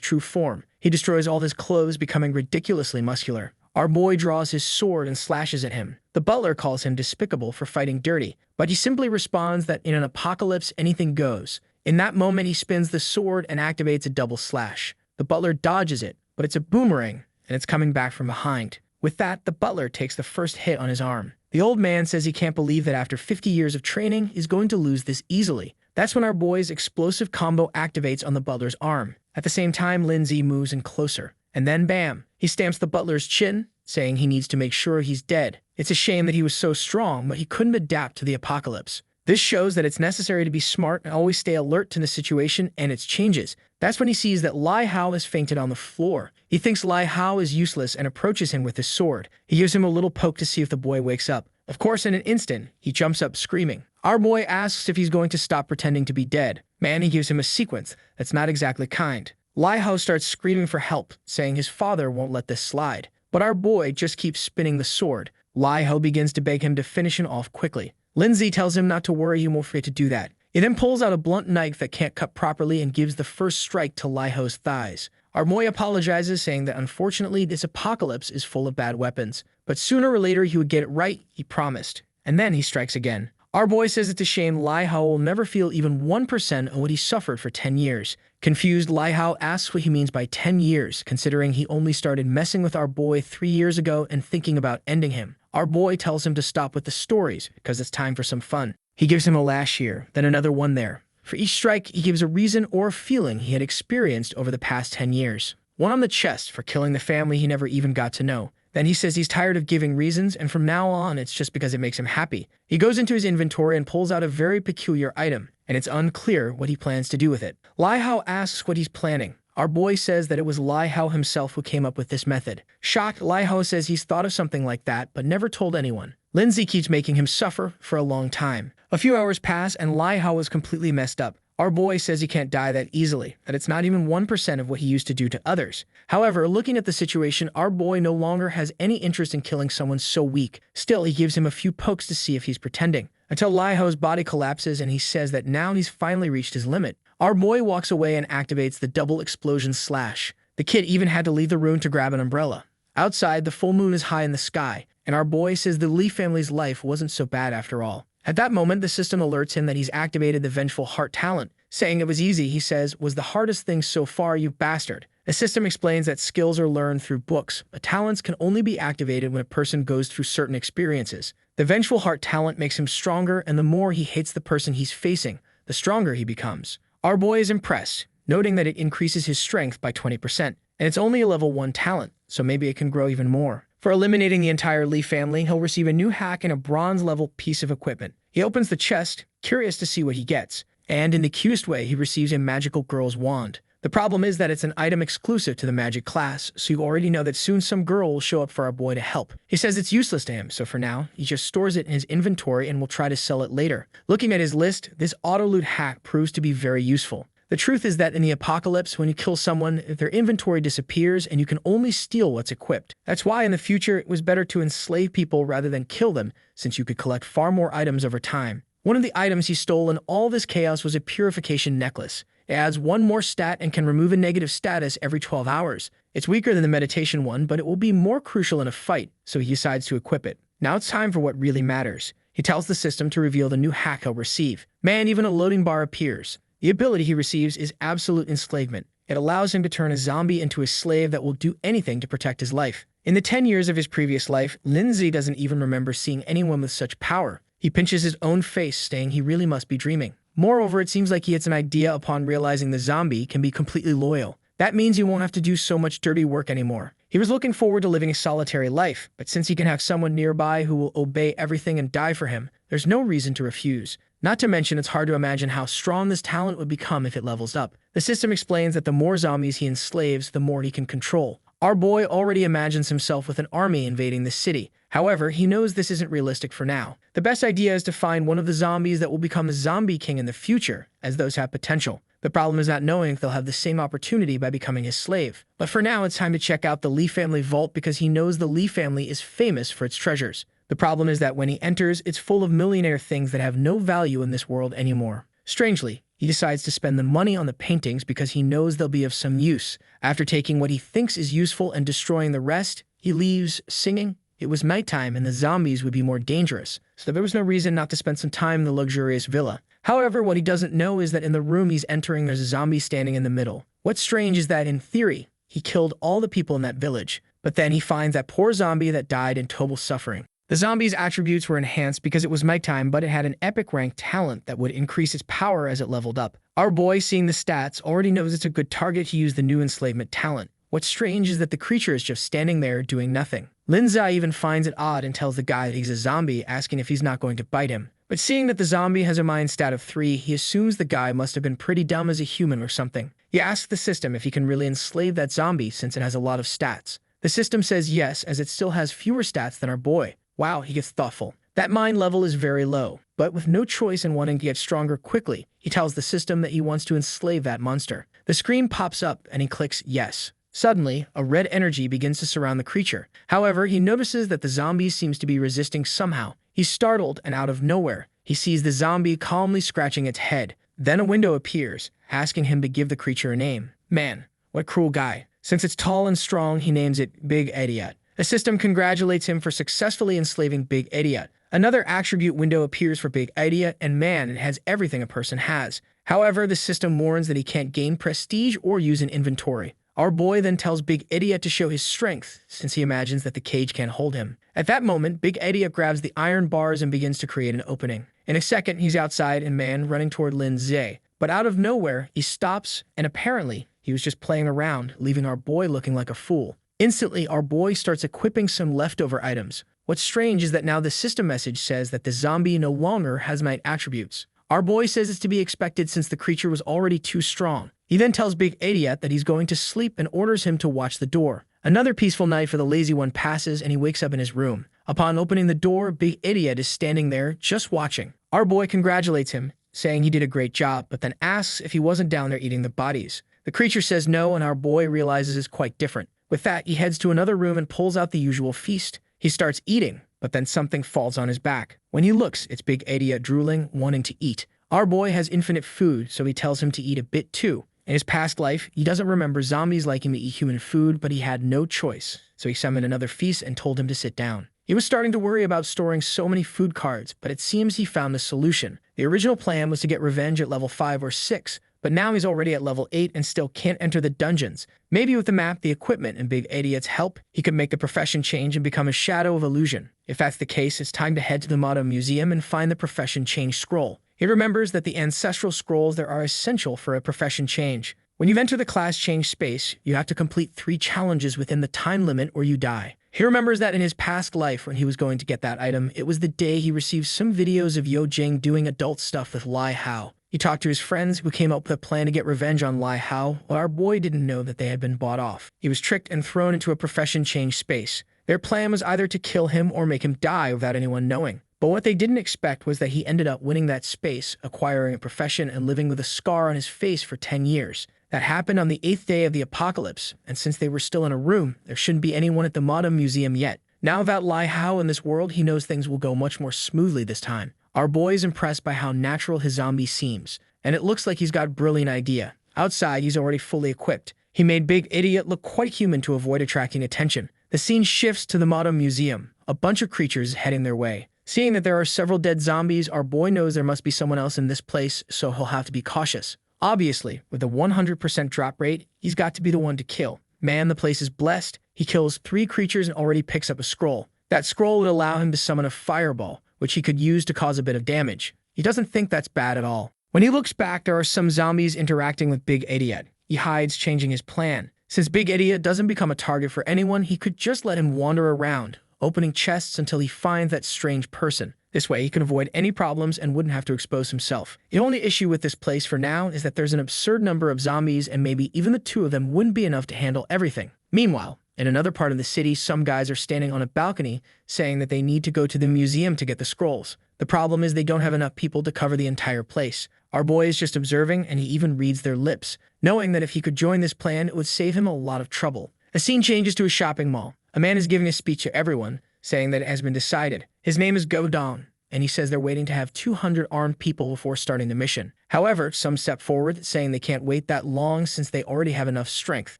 true form. He destroys all his clothes, becoming ridiculously muscular. Our boy draws his sword and slashes at him. The butler calls him despicable for fighting dirty, but he simply responds that in an apocalypse, anything goes. In that moment, he spins the sword and activates a double slash. The butler dodges it, but it's a boomerang, and it's coming back from behind. With that, the butler takes the first hit on his arm. The old man says he can't believe that after 50 years of training, he's going to lose this easily. That's when our boy's explosive combo activates on the butler's arm. At the same time, Lindsay moves in closer. And then bam, he stamps the butler's chin, saying he needs to make sure he's dead. It's a shame that he was so strong, but he couldn't adapt to the apocalypse. This shows that it's necessary to be smart and always stay alert to the situation and its changes. That's when he sees that Lai Hao has fainted on the floor. He thinks Lai Hao is useless and approaches him with his sword. He gives him a little poke to see if the boy wakes up. Of course, in an instant, he jumps up screaming. Our boy asks if he's going to stop pretending to be dead. Man, he gives him a sequence that's not exactly kind. Lai Hao starts screaming for help, saying his father won't let this slide. But our boy just keeps spinning the sword. Lai Hao begins to beg him to finish him off quickly. Lindsay tells him not to worry, he won't forget to do that. He then pulls out a blunt knife that can't cut properly and gives the first strike to Lai Hao's thighs. Our boy apologizes, saying that unfortunately this apocalypse is full of bad weapons. But sooner or later he would get it right, he promised. And then he strikes again. Our boy says it's a shame Lai Hao will never feel even 1% of what he suffered for 10 years. Confused, Lai Hao asks what he means by 10 years, considering he only started messing with our boy 3 years ago and thinking about ending him. Our boy tells him to stop with the stories, because it's time for some fun. He gives him a lash here, then another one there. For each strike, he gives a reason or a feeling he had experienced over the past 10 years. One on the chest for killing the family he never even got to know. Then he says he's tired of giving reasons, and from now on, it's just because it makes him happy. He goes into his inventory and pulls out a very peculiar item, and it's unclear what he plans to do with it. Lai Hao asks what he's planning. Our boy says that it was Lai Hao himself who came up with this method. Shocked, Lai Hao says he's thought of something like that, but never told anyone. Lindsay keeps making him suffer for a long time. A few hours pass, and Lai Hao is completely messed up. Our boy says he can't die that easily, that it's not even 1% of what he used to do to others. However, looking at the situation, our boy no longer has any interest in killing someone so weak. Still, he gives him a few pokes to see if he's pretending, until Lai Hao's body collapses and he says that now he's finally reached his limit. Our boy walks away and activates the double explosion slash. The kid even had to leave the room to grab an umbrella. Outside, the full moon is high in the sky, and our boy says the Li family's life wasn't so bad after all. At that moment, the system alerts him that he's activated the Vengeful Heart talent. Saying it was easy, he says, was the hardest thing so far, you bastard. The system explains that skills are learned through books, but talents can only be activated when a person goes through certain experiences. The Vengeful Heart talent makes him stronger, and the more he hates the person he's facing, the stronger he becomes. Our boy is impressed, noting that it increases his strength by 20%, and it's only a level 1 talent, so maybe it can grow even more. For eliminating the entire Li family, he'll receive a new hack and a bronze-level piece of equipment. He opens the chest, curious to see what he gets, and in the cutest way, he receives a magical girl's wand. The problem is that it's an item exclusive to the magic class, so you already know that soon some girl will show up for our boy to help. He says it's useless to him, so for now, he just stores it in his inventory and will try to sell it later. Looking at his list, this auto-loot hack proves to be very useful. The truth is that in the apocalypse, when you kill someone, their inventory disappears and you can only steal what's equipped. That's why in the future, it was better to enslave people rather than kill them, since you could collect far more items over time. One of the items he stole in all this chaos was a purification necklace. It adds one more stat and can remove a negative status every 12 hours. It's weaker than the meditation one, but it will be more crucial in a fight, so he decides to equip it. Now it's time for what really matters. He tells the system to reveal the new hack he'll receive. Man, even a loading bar appears. The ability he receives is absolute enslavement. It allows him to turn a zombie into a slave that will do anything to protect his life. In the 10 years of his previous life, Lindsay doesn't even remember seeing anyone with such power. He pinches his own face, saying he really must be dreaming. Moreover, it seems like he gets an idea upon realizing the zombie can be completely loyal. That means he won't have to do so much dirty work anymore. He was looking forward to living a solitary life, but since he can have someone nearby who will obey everything and die for him, there's no reason to refuse. Not to mention, it's hard to imagine how strong this talent would become if it levels up. The system explains that the more zombies he enslaves, the more he can control. Our boy already imagines himself with an army invading the city. However, he knows this isn't realistic for now. The best idea is to find one of the zombies that will become a zombie king in the future, as those have potential. The problem is not knowing if they'll have the same opportunity by becoming his slave. But for now, it's time to check out the Lee family vault because he knows the Lee family is famous for its treasures. The problem is that when he enters, it's full of millionaire things that have no value in this world anymore. Strangely, he decides to spend the money on the paintings because he knows they'll be of some use. After taking what he thinks is useful and destroying the rest, he leaves singing. It was nighttime and the zombies would be more dangerous, so there was no reason not to spend some time in the luxurious villa. However, what he doesn't know is that in the room he's entering, there's a zombie standing in the middle. What's strange is that, in theory, he killed all the people in that village, but then he finds that poor zombie that died in total suffering. The zombie's attributes were enhanced because it was nighttime, but it had an epic rank talent that would increase its power as it leveled up. Our boy, seeing the stats, already knows it's a good target to use the new enslavement talent. What's strange is that the creature is just standing there doing nothing. Lindsay even finds it odd and tells the guy that he's a zombie, asking if he's not going to bite him. But seeing that the zombie has a mind stat of 3, he assumes the guy must have been pretty dumb as a human or something. He asks the system if he can really enslave that zombie since it has a lot of stats. The system says yes, as it still has fewer stats than our boy. Wow, he gets thoughtful. That mind level is very low, but with no choice and wanting to get stronger quickly, he tells the system that he wants to enslave that monster. The screen pops up and he clicks yes. Suddenly, a red energy begins to surround the creature. However, he notices that the zombie seems to be resisting somehow. He's startled, and out of nowhere, he sees the zombie calmly scratching its head. Then a window appears, asking him to give the creature a name. Man, what cruel guy. Since it's tall and strong, he names it Big Idiot. The system congratulates him for successfully enslaving Big Idiot. Another attribute window appears for Big Idiot, and man, it has everything a person has. However, the system warns that he can't gain prestige or use an inventory. Our boy then tells Big Idiot to show his strength, since he imagines that the cage can't hold him. At that moment, Big Idiot grabs the iron bars and begins to create an opening. In a second, he's outside and man running toward Lindsay. But out of nowhere, he stops, and apparently, he was just playing around, leaving our boy looking like a fool. Instantly, our boy starts equipping some leftover items. What's strange is that now the system message says that the zombie no longer has might attributes. Our boy says it's to be expected since the creature was already too strong. He then tells Big Idiot that he's going to sleep and orders him to watch the door. Another peaceful night for the lazy one passes and he wakes up in his room. Upon opening the door, Big Idiot is standing there, just watching. Our boy congratulates him, saying he did a great job, but then asks if he wasn't down there eating the bodies. The creature says no, and our boy realizes it's quite different. With that, he heads to another room and pulls out the usual feast. He starts eating, but then something falls on his back. When he looks, it's Big Idiot drooling, wanting to eat. Our boy has infinite food, so he tells him to eat a bit too. In his past life, he doesn't remember zombies liking to eat human food, but he had no choice, so he summoned another feast and told him to sit down. He was starting to worry about storing so many food cards, but it seems he found a solution. The original plan was to get revenge at level 5 or 6, but now he's already at level 8 and still can't enter the dungeons. Maybe with the map, the equipment, and Big Idiot's help, he could make the profession change and become a shadow of illusion. If that's the case, it's time to head to the Motto Museum and find the profession change scroll. He remembers that the ancestral scrolls there are essential for a profession change. When you enter the class change space, you have to complete 3 challenges within the time limit or you die. He remembers that in his past life when he was going to get that item, it was the day he received some videos of Yo Jing doing adult stuff with Lai Hao. He talked to his friends who came up with a plan to get revenge on Lai Hao, while our boy didn't know that they had been bought off. He was tricked and thrown into a profession-changed space. Their plan was either to kill him or make him die without anyone knowing. But what they didn't expect was that he ended up winning that space, acquiring a profession, and living with a scar on his face for 10 years. That happened on the 8th day of the apocalypse, and since they were still in a room, there shouldn't be anyone at the Modern Museum yet. Now without Lai Hao in this world, he knows things will go much more smoothly this time. Our boy is impressed by how natural his zombie seems, and it looks like he's got a brilliant idea. Outside, he's already fully equipped. He made Big Idiot look quite human to avoid attracting attention. The scene shifts to the Modern Museum, a bunch of creatures heading their way. Seeing that there are several dead zombies, our boy knows there must be someone else in this place, so he'll have to be cautious. Obviously, with a 100% drop rate, he's got to be the one to kill. Man, the place is blessed. He kills 3 creatures and already picks up a scroll. That scroll would allow him to summon a fireball, which he could use to cause a bit of damage. He doesn't think that's bad at all. When he looks back, there are some zombies interacting with Big Idiot. He hides, changing his plan. Since Big Idiot doesn't become a target for anyone, he could just let him wander around, opening chests until he finds that strange person. This way, he can avoid any problems and wouldn't have to expose himself. The only issue with this place for now is that there's an absurd number of zombies, and maybe even the 2 of them wouldn't be enough to handle everything. Meanwhile, in another part of the city, some guys are standing on a balcony saying that they need to go to the museum to get the scrolls. The problem is they don't have enough people to cover the entire place. Our boy is just observing, and he even reads their lips, knowing that if he could join this plan, it would save him a lot of trouble. The scene changes to a shopping mall. A man is giving a speech to everyone, saying that it has been decided. His name is Go Dong, and he says they're waiting to have 200 armed people before starting the mission. However, some step forward, saying they can't wait that long since they already have enough strength.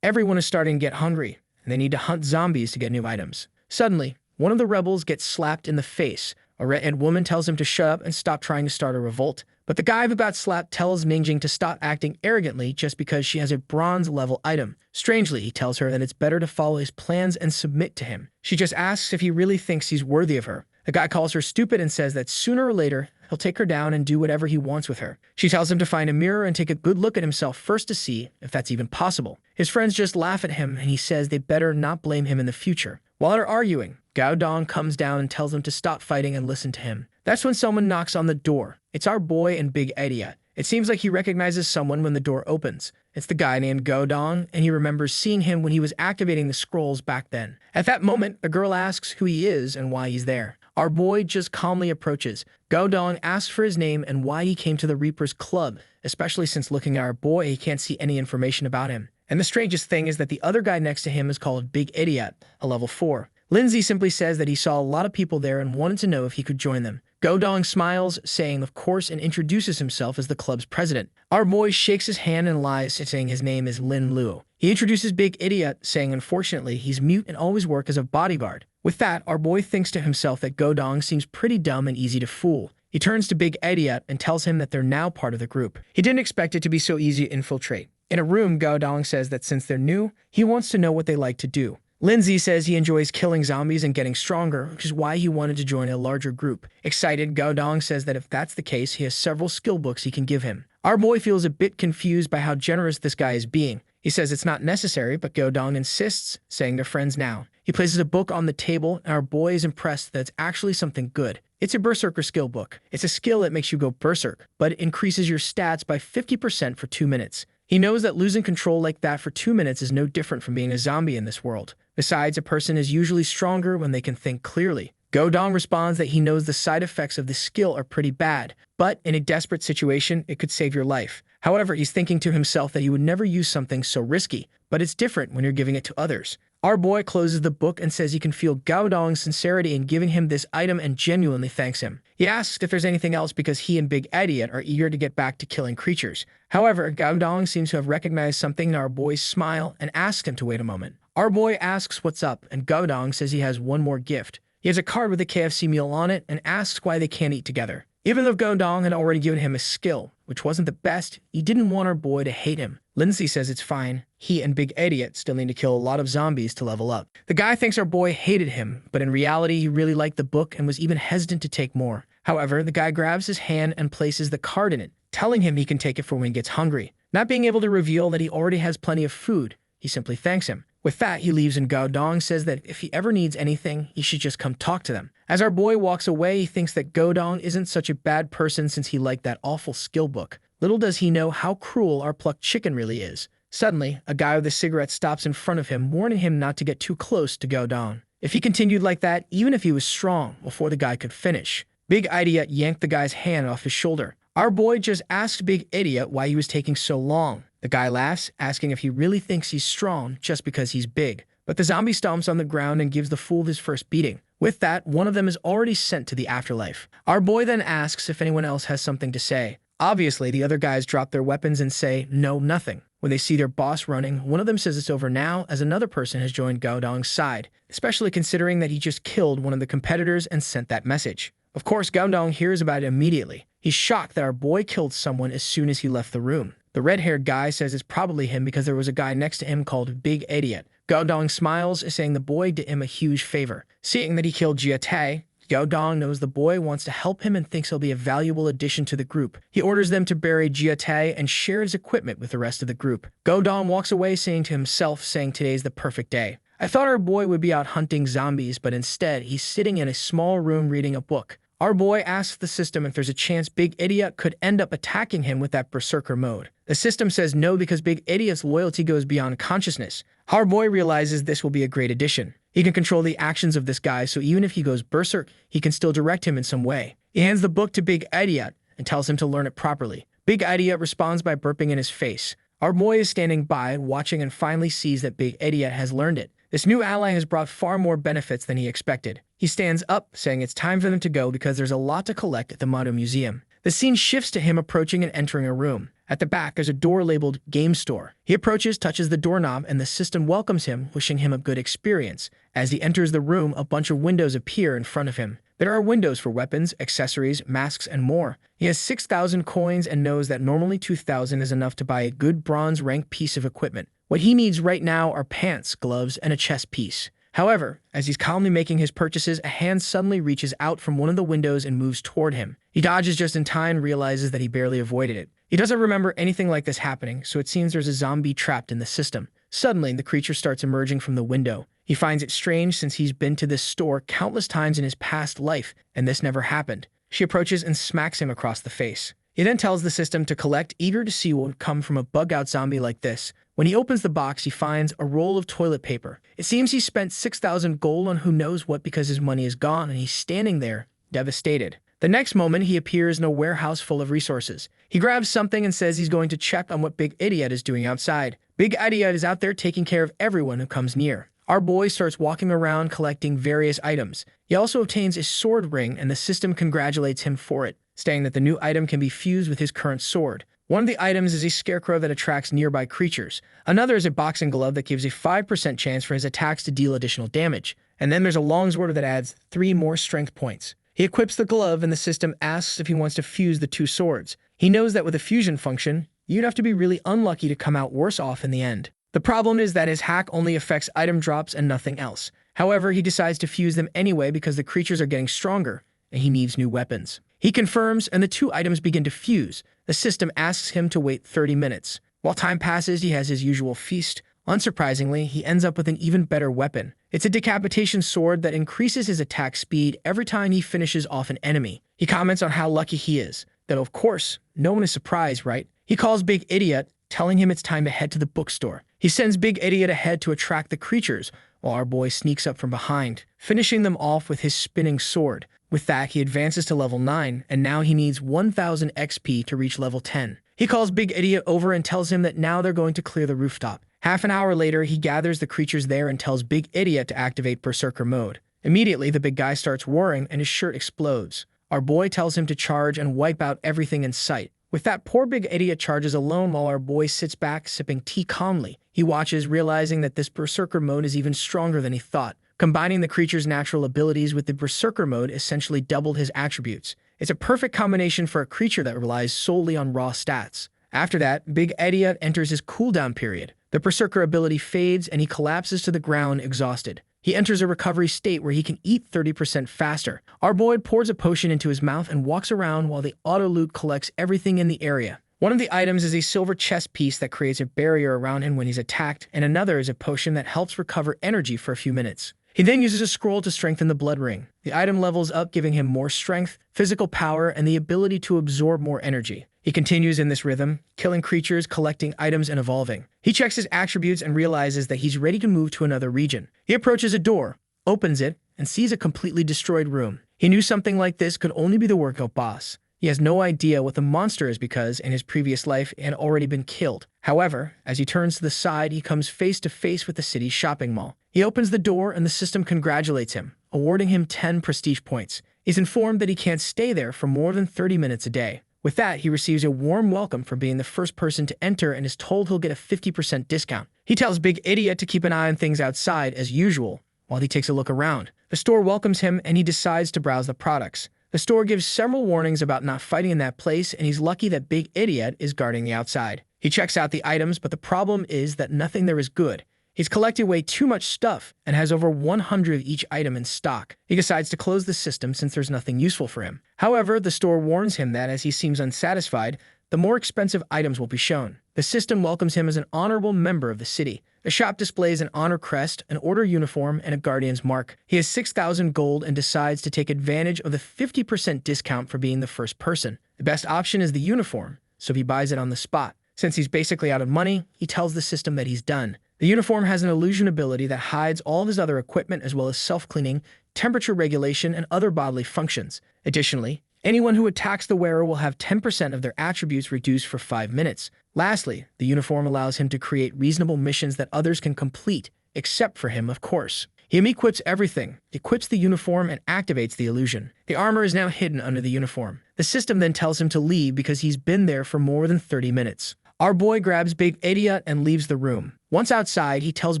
Everyone is starting to get hungry, and they need to hunt zombies to get new items. Suddenly, one of the rebels gets slapped in the face. A red-haired woman tells him to shut up and stop trying to start a revolt. But the guy who got slapped tells Mingjing to stop acting arrogantly just because she has a bronze-level item. Strangely, he tells her that it's better to follow his plans and submit to him. She just asks if he really thinks he's worthy of her. The guy calls her stupid and says that sooner or later, he'll take her down and do whatever he wants with her. She tells him to find a mirror and take a good look at himself first to see if that's even possible. His friends just laugh at him, and he says they better not blame him in the future. While they're arguing, Gao Dong comes down and tells them to stop fighting and listen to him. That's when someone knocks on the door. It's our boy and Big Idiot. It seems like he recognizes someone when the door opens. It's the guy named Go Dong, and he remembers seeing him when he was activating the scrolls back then. At that moment, the girl asks who he is and why he's there. Our boy just calmly approaches. Go Dong asks for his name and why he came to the Reaper's Club, especially since looking at our boy, he can't see any information about him. And the strangest thing is that the other guy next to him is called Big Idiot, a level 4. Lindsay simply says that he saw a lot of people there and wanted to know if he could join them. Go Dong smiles, saying of course, and introduces himself as the club's president. Our boy shakes his hand and lies, saying his name is Lin Luo. He introduces Big Idiot, saying unfortunately he's mute and always works as a bodyguard. With that, our boy thinks to himself that Go Dong seems pretty dumb and easy to fool. He turns to Big Idiot and tells him that they're now part of the group. He didn't expect it to be so easy to infiltrate. In a room, Go Dong says that since they're new, he wants to know what they like to do. Lindsay says he enjoys killing zombies and getting stronger, which is why he wanted to join a larger group. Excited, Go Dong says that if that's the case, he has several skill books he can give him. Our boy feels a bit confused by how generous this guy is being. He says it's not necessary, but Go Dong insists, saying they're friends now. He places a book on the table, and our boy is impressed that it's actually something good. It's a Berserker skill book. It's a skill that makes you go berserk, but it increases your stats by 50% for 2 minutes. He knows that losing control like that for 2 minutes is no different from being a zombie in this world. Besides, a person is usually stronger when they can think clearly. Go Dong responds that he knows the side effects of this skill are pretty bad, but in a desperate situation, it could save your life. However, he's thinking to himself that he would never use something so risky, but it's different when you're giving it to others. Our boy closes the book and says he can feel Gao Dong's sincerity in giving him this item and genuinely thanks him. He asks if there's anything else because he and Big Idiot are eager to get back to killing creatures. However, Gao Dong seems to have recognized something in our boy's smile and asks him to wait a moment. Our boy asks what's up, and Gao Dong says he has one more gift. He has a card with a KFC meal on it and asks why they can't eat together. Even though Go Dong had already given him a skill, which wasn't the best, he didn't want our boy to hate him. Lindsay says it's fine. He and Big Idiot still need to kill a lot of zombies to level up. The guy thinks our boy hated him, but in reality, he really liked the book and was even hesitant to take more. However, the guy grabs his hand and places the card in it, telling him he can take it for when he gets hungry. Not being able to reveal that he already has plenty of food, he simply thanks him. With that, he leaves and Gao Dong says that if he ever needs anything, he should just come talk to them. As our boy walks away, he thinks that Gao Dong isn't such a bad person since he liked that awful skill book. Little does he know how cruel our plucked chicken really is. Suddenly, a guy with a cigarette stops in front of him, warning him not to get too close to Gao Dong. If he continued like that, even if he was strong, before the guy could finish, Big Idiot yanked the guy's hand off his shoulder. Our boy just asked Big Idiot why he was taking so long. The guy laughs, asking if he really thinks he's strong just because he's big. But the zombie stomps on the ground and gives the fool his first beating. With that, one of them is already sent to the afterlife. Our boy then asks if anyone else has something to say. Obviously, the other guys drop their weapons and say, no, nothing. When they see their boss running, one of them says it's over now as another person has joined Gao Dong's side, especially considering that he just killed one of the competitors and sent that message. Of course, Gao Dong hears about it immediately. He's shocked that our boy killed someone as soon as he left the room. The red-haired guy says it's probably him because there was a guy next to him called Big Idiot. Gao Dong smiles, saying the boy did him a huge favor. Seeing that he killed Jia Tai, Gao Dong knows the boy wants to help him and thinks he'll be a valuable addition to the group. He orders them to bury Jia Tai and share his equipment with the rest of the group. Gao Dong walks away saying to himself, today's the perfect day. I thought our boy would be out hunting zombies, but instead he's sitting in a small room reading a book. Our boy asks the system if there's a chance Big Idiot could end up attacking him with that berserker mode. The system says no because Big Idiot's loyalty goes beyond consciousness. Our boy realizes this will be a great addition. He can control the actions of this guy, so even if he goes berserk, he can still direct him in some way. He hands the book to Big Idiot and tells him to learn it properly. Big Idiot responds by burping in his face. Our boy is standing by, watching, and finally sees that Big Idiot has learned it. This new ally has brought far more benefits than he expected. He stands up, saying it's time for them to go because there's a lot to collect at the Motto Museum. The scene shifts to him approaching and entering a room. At the back, there's a door labeled Game Store. He approaches, touches the doorknob, and the system welcomes him, wishing him a good experience. As he enters the room, a bunch of windows appear in front of him. There are windows for weapons, accessories, masks, and more. He has 6,000 coins and knows that normally 2,000 is enough to buy a good bronze rank piece of equipment. What he needs right now are pants, gloves, and a chest piece. However, as he's calmly making his purchases, a hand suddenly reaches out from one of the windows and moves toward him. He dodges just in time and realizes that he barely avoided it. He doesn't remember anything like this happening, so it seems there's a zombie trapped in the system. Suddenly, the creature starts emerging from the window. He finds it strange since he's been to this store countless times in his past life, and this never happened. She approaches and smacks him across the face. He then tells the system to collect, eager to see what would come from a bug-out zombie like this. When he opens the box, he finds a roll of toilet paper. It seems he spent 6,000 gold on who knows what because his money is gone, and he's standing there, devastated. The next moment, he appears in a warehouse full of resources. He grabs something and says he's going to check on what Big Idiot is doing outside. Big Idiot is out there taking care of everyone who comes near. Our boy starts walking around collecting various items. He also obtains a sword ring, and the system congratulates him for it, saying that the new item can be fused with his current sword. One of the items is a scarecrow that attracts nearby creatures. Another is a boxing glove that gives a 5% chance for his attacks to deal additional damage. And then there's a longsword that adds 3 more strength points. He equips the glove and the system asks if he wants to fuse the 2 swords. He knows that with a fusion function, you'd have to be really unlucky to come out worse off in the end. The problem is that his hack only affects item drops and nothing else. However, he decides to fuse them anyway because the creatures are getting stronger, and he needs new weapons. He confirms, and the 2 items begin to fuse. The system asks him to wait 30 minutes. While time passes, he has his usual feast. Unsurprisingly, he ends up with an even better weapon. It's a decapitation sword that increases his attack speed every time he finishes off an enemy. He comments on how lucky he is. That, of course, no one is surprised, right? He calls Big Idiot, telling him it's time to head to the bookstore. He sends Big Idiot ahead to attract the creatures, while our boy sneaks up from behind, finishing them off with his spinning sword. With that, he advances to level 9, and now he needs 1,000 XP to reach level 10. He calls Big Idiot over and tells him that now they're going to clear the rooftop. Half an hour later, he gathers the creatures there and tells Big Idiot to activate Berserker mode. Immediately, the big guy starts roaring and his shirt explodes. Our boy tells him to charge and wipe out everything in sight. With that, poor Big Idiot charges alone while our boy sits back, sipping tea calmly. He watches, realizing that this Berserker mode is even stronger than he thought. Combining the creature's natural abilities with the Berserker mode essentially doubled his attributes. It's a perfect combination for a creature that relies solely on raw stats. After that, Big Idiot enters his cooldown period. The Berserker ability fades and he collapses to the ground exhausted. He enters a recovery state where he can eat 30% faster. Our boy pours a potion into his mouth and walks around while the auto-loot collects everything in the area. One of the items is a silver chest piece that creates a barrier around him when he's attacked, and another is a potion that helps recover energy for a few minutes. He then uses a scroll to strengthen the blood ring. The item levels up, giving him more strength, physical power, and the ability to absorb more energy. He continues in this rhythm, killing creatures, collecting items, and evolving. He checks his attributes and realizes that he's ready to move to another region. He approaches a door, opens it, and sees a completely destroyed room. He knew something like this could only be the work of a boss. He has no idea what the monster is because, in his previous life, it had already been killed. However, as he turns to the side, he comes face to face with the city's shopping mall. He opens the door and the system congratulates him, awarding him 10 prestige points. He's informed that he can't stay there for more than 30 minutes a day. With that, he receives a warm welcome for being the first person to enter and is told he'll get a 50% discount. He tells Big Idiot to keep an eye on things outside as usual, while he takes a look around. The store welcomes him and he decides to browse the products. The store gives several warnings about not fighting in that place, and he's lucky that Big Idiot is guarding the outside. He checks out the items, but the problem is that nothing there is good. He's collected way too much stuff and has over 100 of each item in stock. He decides to close the system since there's nothing useful for him. However, the store warns him that as he seems unsatisfied, the more expensive items will be shown. The system welcomes him as an honorable member of the city. The shop displays an honor crest, an order uniform, and a guardian's mark. He has 6,000 gold and decides to take advantage of the 50% discount for being the first person. The best option is the uniform, so he buys it on the spot. Since he's basically out of money, he tells the system that he's done. The uniform has an illusion ability that hides all of his other equipment as well as self-cleaning, temperature regulation, and other bodily functions. Additionally, anyone who attacks the wearer will have 10% of their attributes reduced for 5 minutes. Lastly, the uniform allows him to create reasonable missions that others can complete, except for him, of course. He equips everything, equips the uniform, and activates the illusion. The armor is now hidden under the uniform. The system then tells him to leave because he's been there for more than 30 minutes. Our boy grabs Big Idiot and leaves the room. Once outside, he tells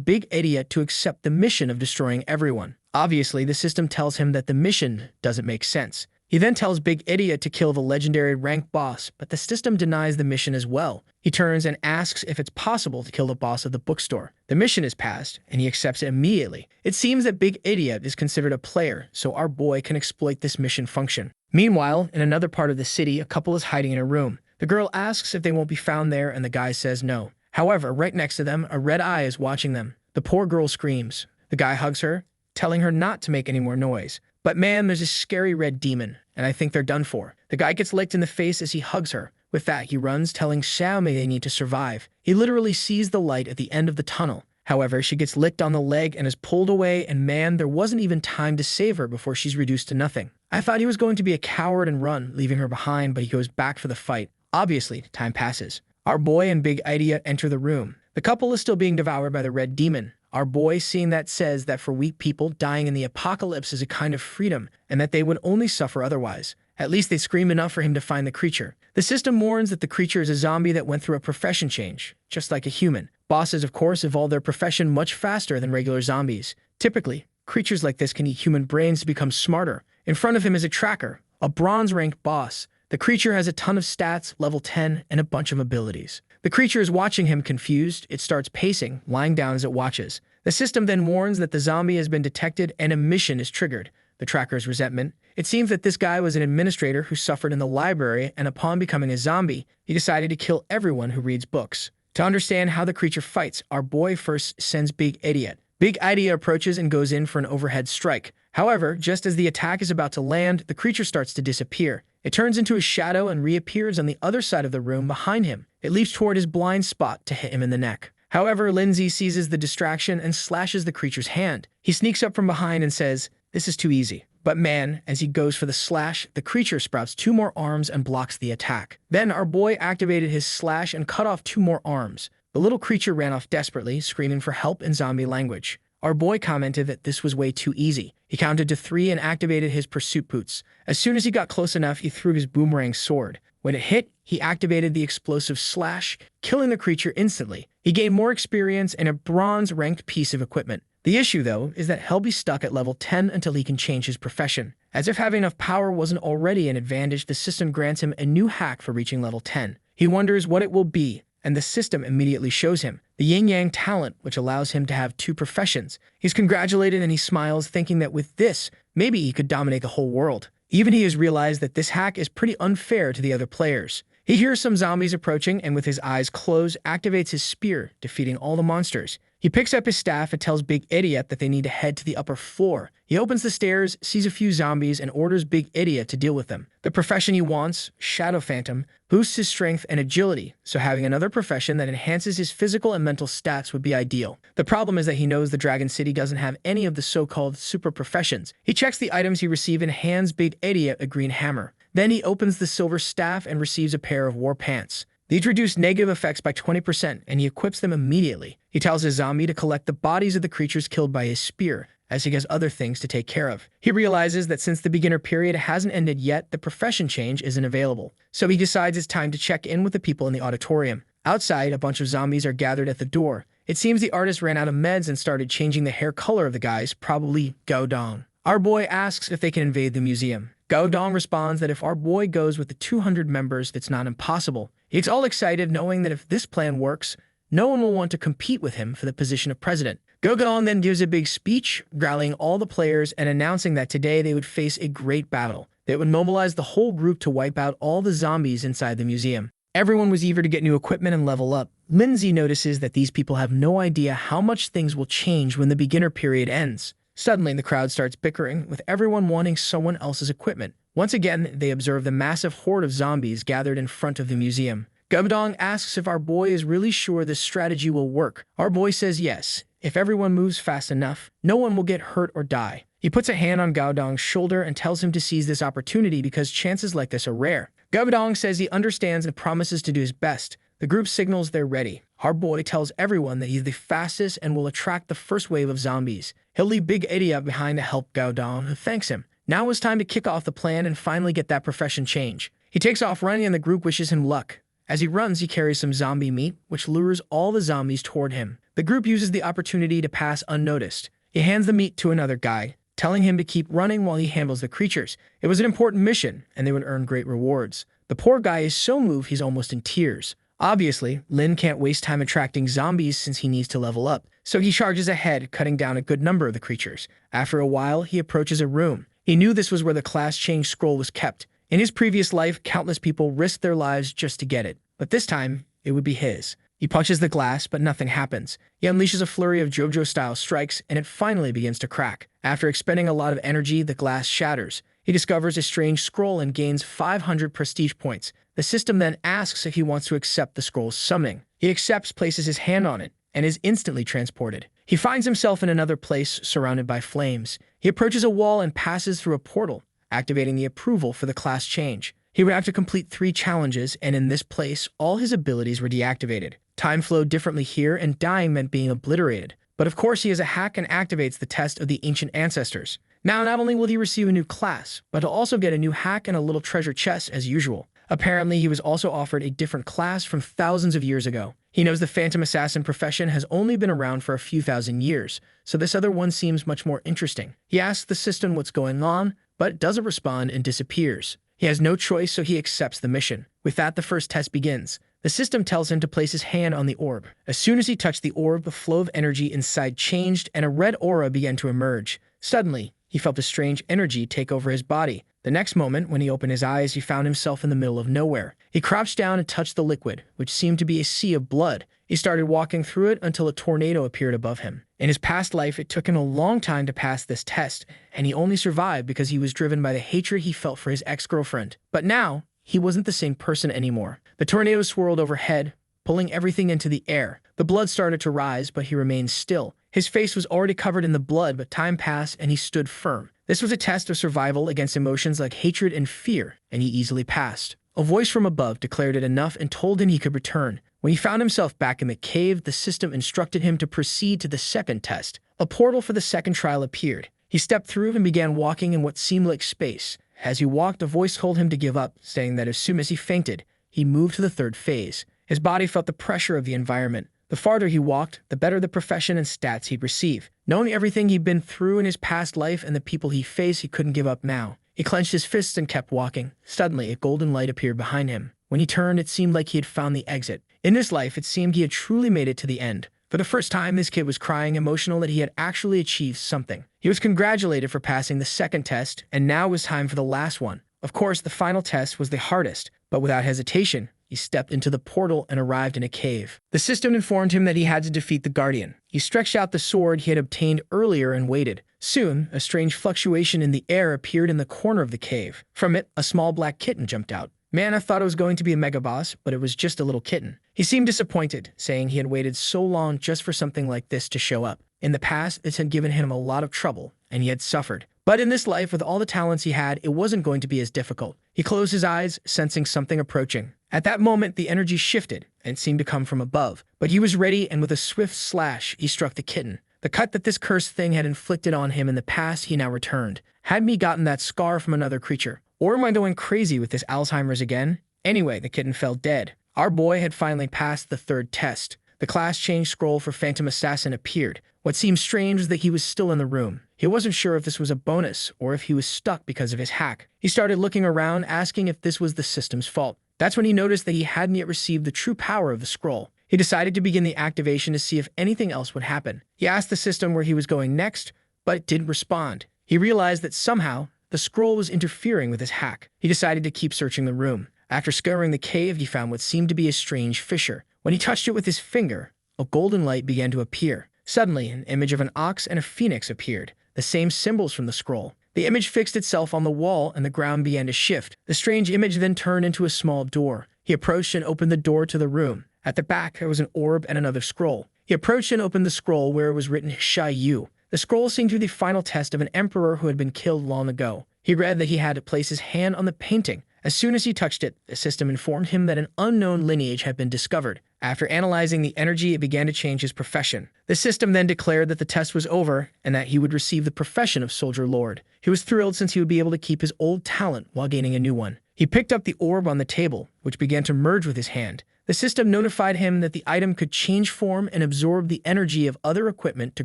Big Idiot to accept the mission of destroying everyone. Obviously, the system tells him that the mission doesn't make sense. He then tells Big Idiot to kill the legendary rank boss, but the system denies the mission as well. He turns and asks if it's possible to kill the boss of the bookstore. The mission is passed, and he accepts it immediately. It seems that Big Idiot is considered a player, so our boy can exploit this mission function. Meanwhile, in another part of the city, a couple is hiding in a room. The girl asks if they won't be found there, and the guy says no. However, right next to them, a red eye is watching them. The poor girl screams. The guy hugs her, telling her not to make any more noise. But man, there's a scary red demon, and I think they're done for. The guy gets licked in the face as he hugs her. With that, he runs, telling Xiaomei they need to survive. He literally sees the light at the end of the tunnel. However, she gets licked on the leg and is pulled away, and man, there wasn't even time to save her before she's reduced to nothing. I thought he was going to be a coward and run, leaving her behind, but he goes back for the fight. Obviously, time passes. Our boy and Big Idiot enter the room. The couple is still being devoured by the red demon. Our boy, seeing that, says that for weak people, dying in the apocalypse is a kind of freedom, and that they would only suffer otherwise. At least they scream enough for him to find the creature. The system warns that the creature is a zombie that went through a profession change, just like a human. Bosses, of course, evolve their profession much faster than regular zombies. Typically, creatures like this can eat human brains to become smarter. In front of him is a tracker, a bronze-ranked boss. The creature has a ton of stats, level 10, and a bunch of abilities. The creature is watching him confused. It starts pacing, lying down as it watches. The system then warns that the zombie has been detected and a mission is triggered. The tracker's resentment. It seems that this guy was an administrator who suffered in the library, and upon becoming a zombie, he decided to kill everyone who reads books. To understand how the creature fights, our boy first sends Big Idiot. Big Idiot approaches and goes in for an overhead strike. However, just as the attack is about to land, the creature starts to disappear. It turns into a shadow and reappears on the other side of the room behind him. It leaps toward his blind spot to hit him in the neck. However, Lindsay seizes the distraction and slashes the creature's hand. He sneaks up from behind and says, "This is too easy." But man, as he goes for the slash, the creature sprouts 2 more arms and blocks the attack. Then our boy activated his slash and cut off 2 more arms. The little creature ran off desperately, screaming for help in zombie language. Our boy commented that this was way too easy. He counted to 3 and activated his pursuit boots. As soon as he got close enough, he threw his boomerang sword. When it hit, he activated the explosive slash, killing the creature instantly. He gained more experience and a bronze-ranked piece of equipment. The issue, though, is that he'll be stuck at level 10 until he can change his profession. As if having enough power wasn't already an advantage, the system grants him a new hack for reaching level 10. He wonders what it will be, and the system immediately shows him the yin-yang talent, which allows him to have 2 professions. He's congratulated and he smiles, thinking that with this, maybe he could dominate the whole world. Even he has realized that this hack is pretty unfair to the other players. He hears some zombies approaching and with his eyes closed, activates his spear, defeating all the monsters. He picks up his staff and tells Big Idiot that they need to head to the upper floor. He opens the stairs, sees a few zombies, and orders Big Idiot to deal with them. The profession he wants, Shadow Phantom, boosts his strength and agility, so having another profession that enhances his physical and mental stats would be ideal. The problem is that he knows the Dragon City doesn't have any of the so-called super professions. He checks the items he received and hands Big Idiot a green hammer. Then he opens the silver staff and receives a pair of war pants. These reduce negative effects by 20%, and he equips them immediately. He tells his zombie to collect the bodies of the creatures killed by his spear, as he has other things to take care of. He realizes that since the beginner period hasn't ended yet, the profession change isn't available. So he decides it's time to check in with the people in the auditorium. Outside, a bunch of zombies are gathered at the door. It seems the artist ran out of meds and started changing the hair color of the guys, probably Gao Dong. Our boy asks if they can invade the museum. Gao Dong responds that if our boy goes with the 200 members, that's not impossible. He gets all excited knowing that if this plan works, no one will want to compete with him for the position of president. Gao Dong then gives a big speech, rallying all the players and announcing that today they would face a great battle. They would mobilize the whole group to wipe out all the zombies inside the museum. Everyone was eager to get new equipment and level up. Lindsay notices that these people have no idea how much things will change when the beginner period ends. Suddenly, the crowd starts bickering, with everyone wanting someone else's equipment. Once again, they observe the massive horde of zombies gathered in front of the museum. Gubdong asks if our boy is really sure this strategy will work. Our boy says yes. If everyone moves fast enough, no one will get hurt or die. He puts a hand on Gaodong's shoulder and tells him to seize this opportunity because chances like this are rare. Gubdong says he understands and promises to do his best. The group signals they're ready. Our boy tells everyone that he's the fastest and will attract the first wave of zombies. He'll leave Big Idiot behind to help Gaodong, who thanks him. Now is time to kick off the plan and finally get that profession change. He takes off running and the group wishes him luck. As he runs, he carries some zombie meat, which lures all the zombies toward him. The group uses the opportunity to pass unnoticed. He hands the meat to another guy, telling him to keep running while he handles the creatures. It was an important mission, and they would earn great rewards. The poor guy is so moved he's almost in tears. Obviously, Lin can't waste time attracting zombies since he needs to level up, so he charges ahead, cutting down a good number of the creatures. After a while, he approaches a room. He knew this was where the class change scroll was kept. In his previous life, countless people risked their lives just to get it, but this time, it would be his. He punches the glass, but nothing happens. He unleashes a flurry of JoJo-style strikes, and it finally begins to crack. After expending a lot of energy, the glass shatters. He discovers a strange scroll and gains 500 prestige points. The system then asks if he wants to accept the scroll's summoning. He accepts, places his hand on it, and is instantly transported. He finds himself in another place surrounded by flames. He approaches a wall and passes through a portal, activating the approval for the class change. He would have to complete 3 challenges, and in this place, all his abilities were deactivated. Time flowed differently here, and dying meant being obliterated. But of course, he has a hack and activates the test of the ancient ancestors. Now, not only will he receive a new class, but he'll also get a new hack and a little treasure chest as usual. Apparently, he was also offered a different class from thousands of years ago. He knows the Phantom Assassin profession has only been around for a few thousand years, so this other one seems much more interesting. He asks the system what's going on, but doesn't respond and disappears. He has no choice, so he accepts the mission. With that, the first test begins. The system tells him to place his hand on the orb. As soon as he touched the orb, the flow of energy inside changed and a red aura began to emerge. Suddenly, he felt a strange energy take over his body. The next moment, when he opened his eyes, he found himself in the middle of nowhere. He crouched down and touched the liquid, which seemed to be a sea of blood. He started walking through it until a tornado appeared above him. In his past life, it took him a long time to pass this test, and he only survived because he was driven by the hatred he felt for his ex-girlfriend. But now, he wasn't the same person anymore. The tornado swirled overhead, pulling everything into the air. The blood started to rise, but he remained still. His face was already covered in the blood, but time passed and he stood firm. This was a test of survival against emotions like hatred and fear, and he easily passed. A voice from above declared it enough and told him he could return. When he found himself back in the cave, the system instructed him to proceed to the second test. A portal for the second trial appeared. He stepped through and began walking in what seemed like space. As he walked, a voice told him to give up, saying that as soon as he fainted, he moved to the third phase. His body felt the pressure of the environment. The farther he walked, the better the profession and stats he'd receive. Knowing everything he'd been through in his past life and the people he faced, he couldn't give up now. He clenched his fists and kept walking. Suddenly, a golden light appeared behind him. When he turned, it seemed like he had found the exit. In this life, it seemed he had truly made it to the end. For the first time, this kid was crying, emotional that he had actually achieved something. He was congratulated for passing the second test, and now it was time for the last one. Of course, the final test was the hardest, But without hesitation, he stepped into the portal and arrived in a cave. The system informed him that he had to defeat the Guardian. He stretched out the sword he had obtained earlier and waited. Soon, a strange fluctuation in the air appeared in the corner of the cave. From it, a small black kitten jumped out. Mana thought it was going to be a mega boss, but it was just a little kitten. He seemed disappointed, saying he had waited so long just for something like this to show up. In the past, this had given him a lot of trouble, and he had suffered. But in this life, with all the talents he had, it wasn't going to be as difficult. He closed his eyes, sensing something approaching. At that moment, the energy shifted, and seemed to come from above. But he was ready, and with a swift slash, he struck the kitten. The cut that this cursed thing had inflicted on him in the past, he now returned. Had me gotten that scar from another creature? Or am I going crazy with this Alzheimer's again? Anyway, the kitten fell dead. Our boy had finally passed the third test. The class change scroll for Phantom Assassin appeared. What seemed strange was that he was still in the room. He wasn't sure if this was a bonus or if he was stuck because of his hack. He started looking around, asking if this was the system's fault. That's when he noticed that he hadn't yet received the true power of the scroll. He decided to begin the activation to see if anything else would happen. He asked the system where he was going next, but it didn't respond. He realized that somehow, the scroll was interfering with his hack. He decided to keep searching the room. After scouring the cave, he found what seemed to be a strange fissure. When he touched it with his finger, a golden light began to appear. Suddenly, an image of an ox and a phoenix appeared, the same symbols from the scroll. The image fixed itself on the wall, and the ground began to shift. The strange image then turned into a small door. He approached and opened the door to the room. At the back, there was an orb and another scroll. He approached and opened the scroll where it was written Shai Yu. The scroll seemed to be the final test of an emperor who had been killed long ago. He read that he had to place his hand on the painting. As soon as he touched it, the system informed him that an unknown lineage had been discovered. After analyzing the energy, it began to change his profession. The system then declared that the test was over and that he would receive the profession of Soldier Lord. He was thrilled since he would be able to keep his old talent while gaining a new one. He picked up the orb on the table, which began to merge with his hand. The system notified him that the item could change form and absorb the energy of other equipment to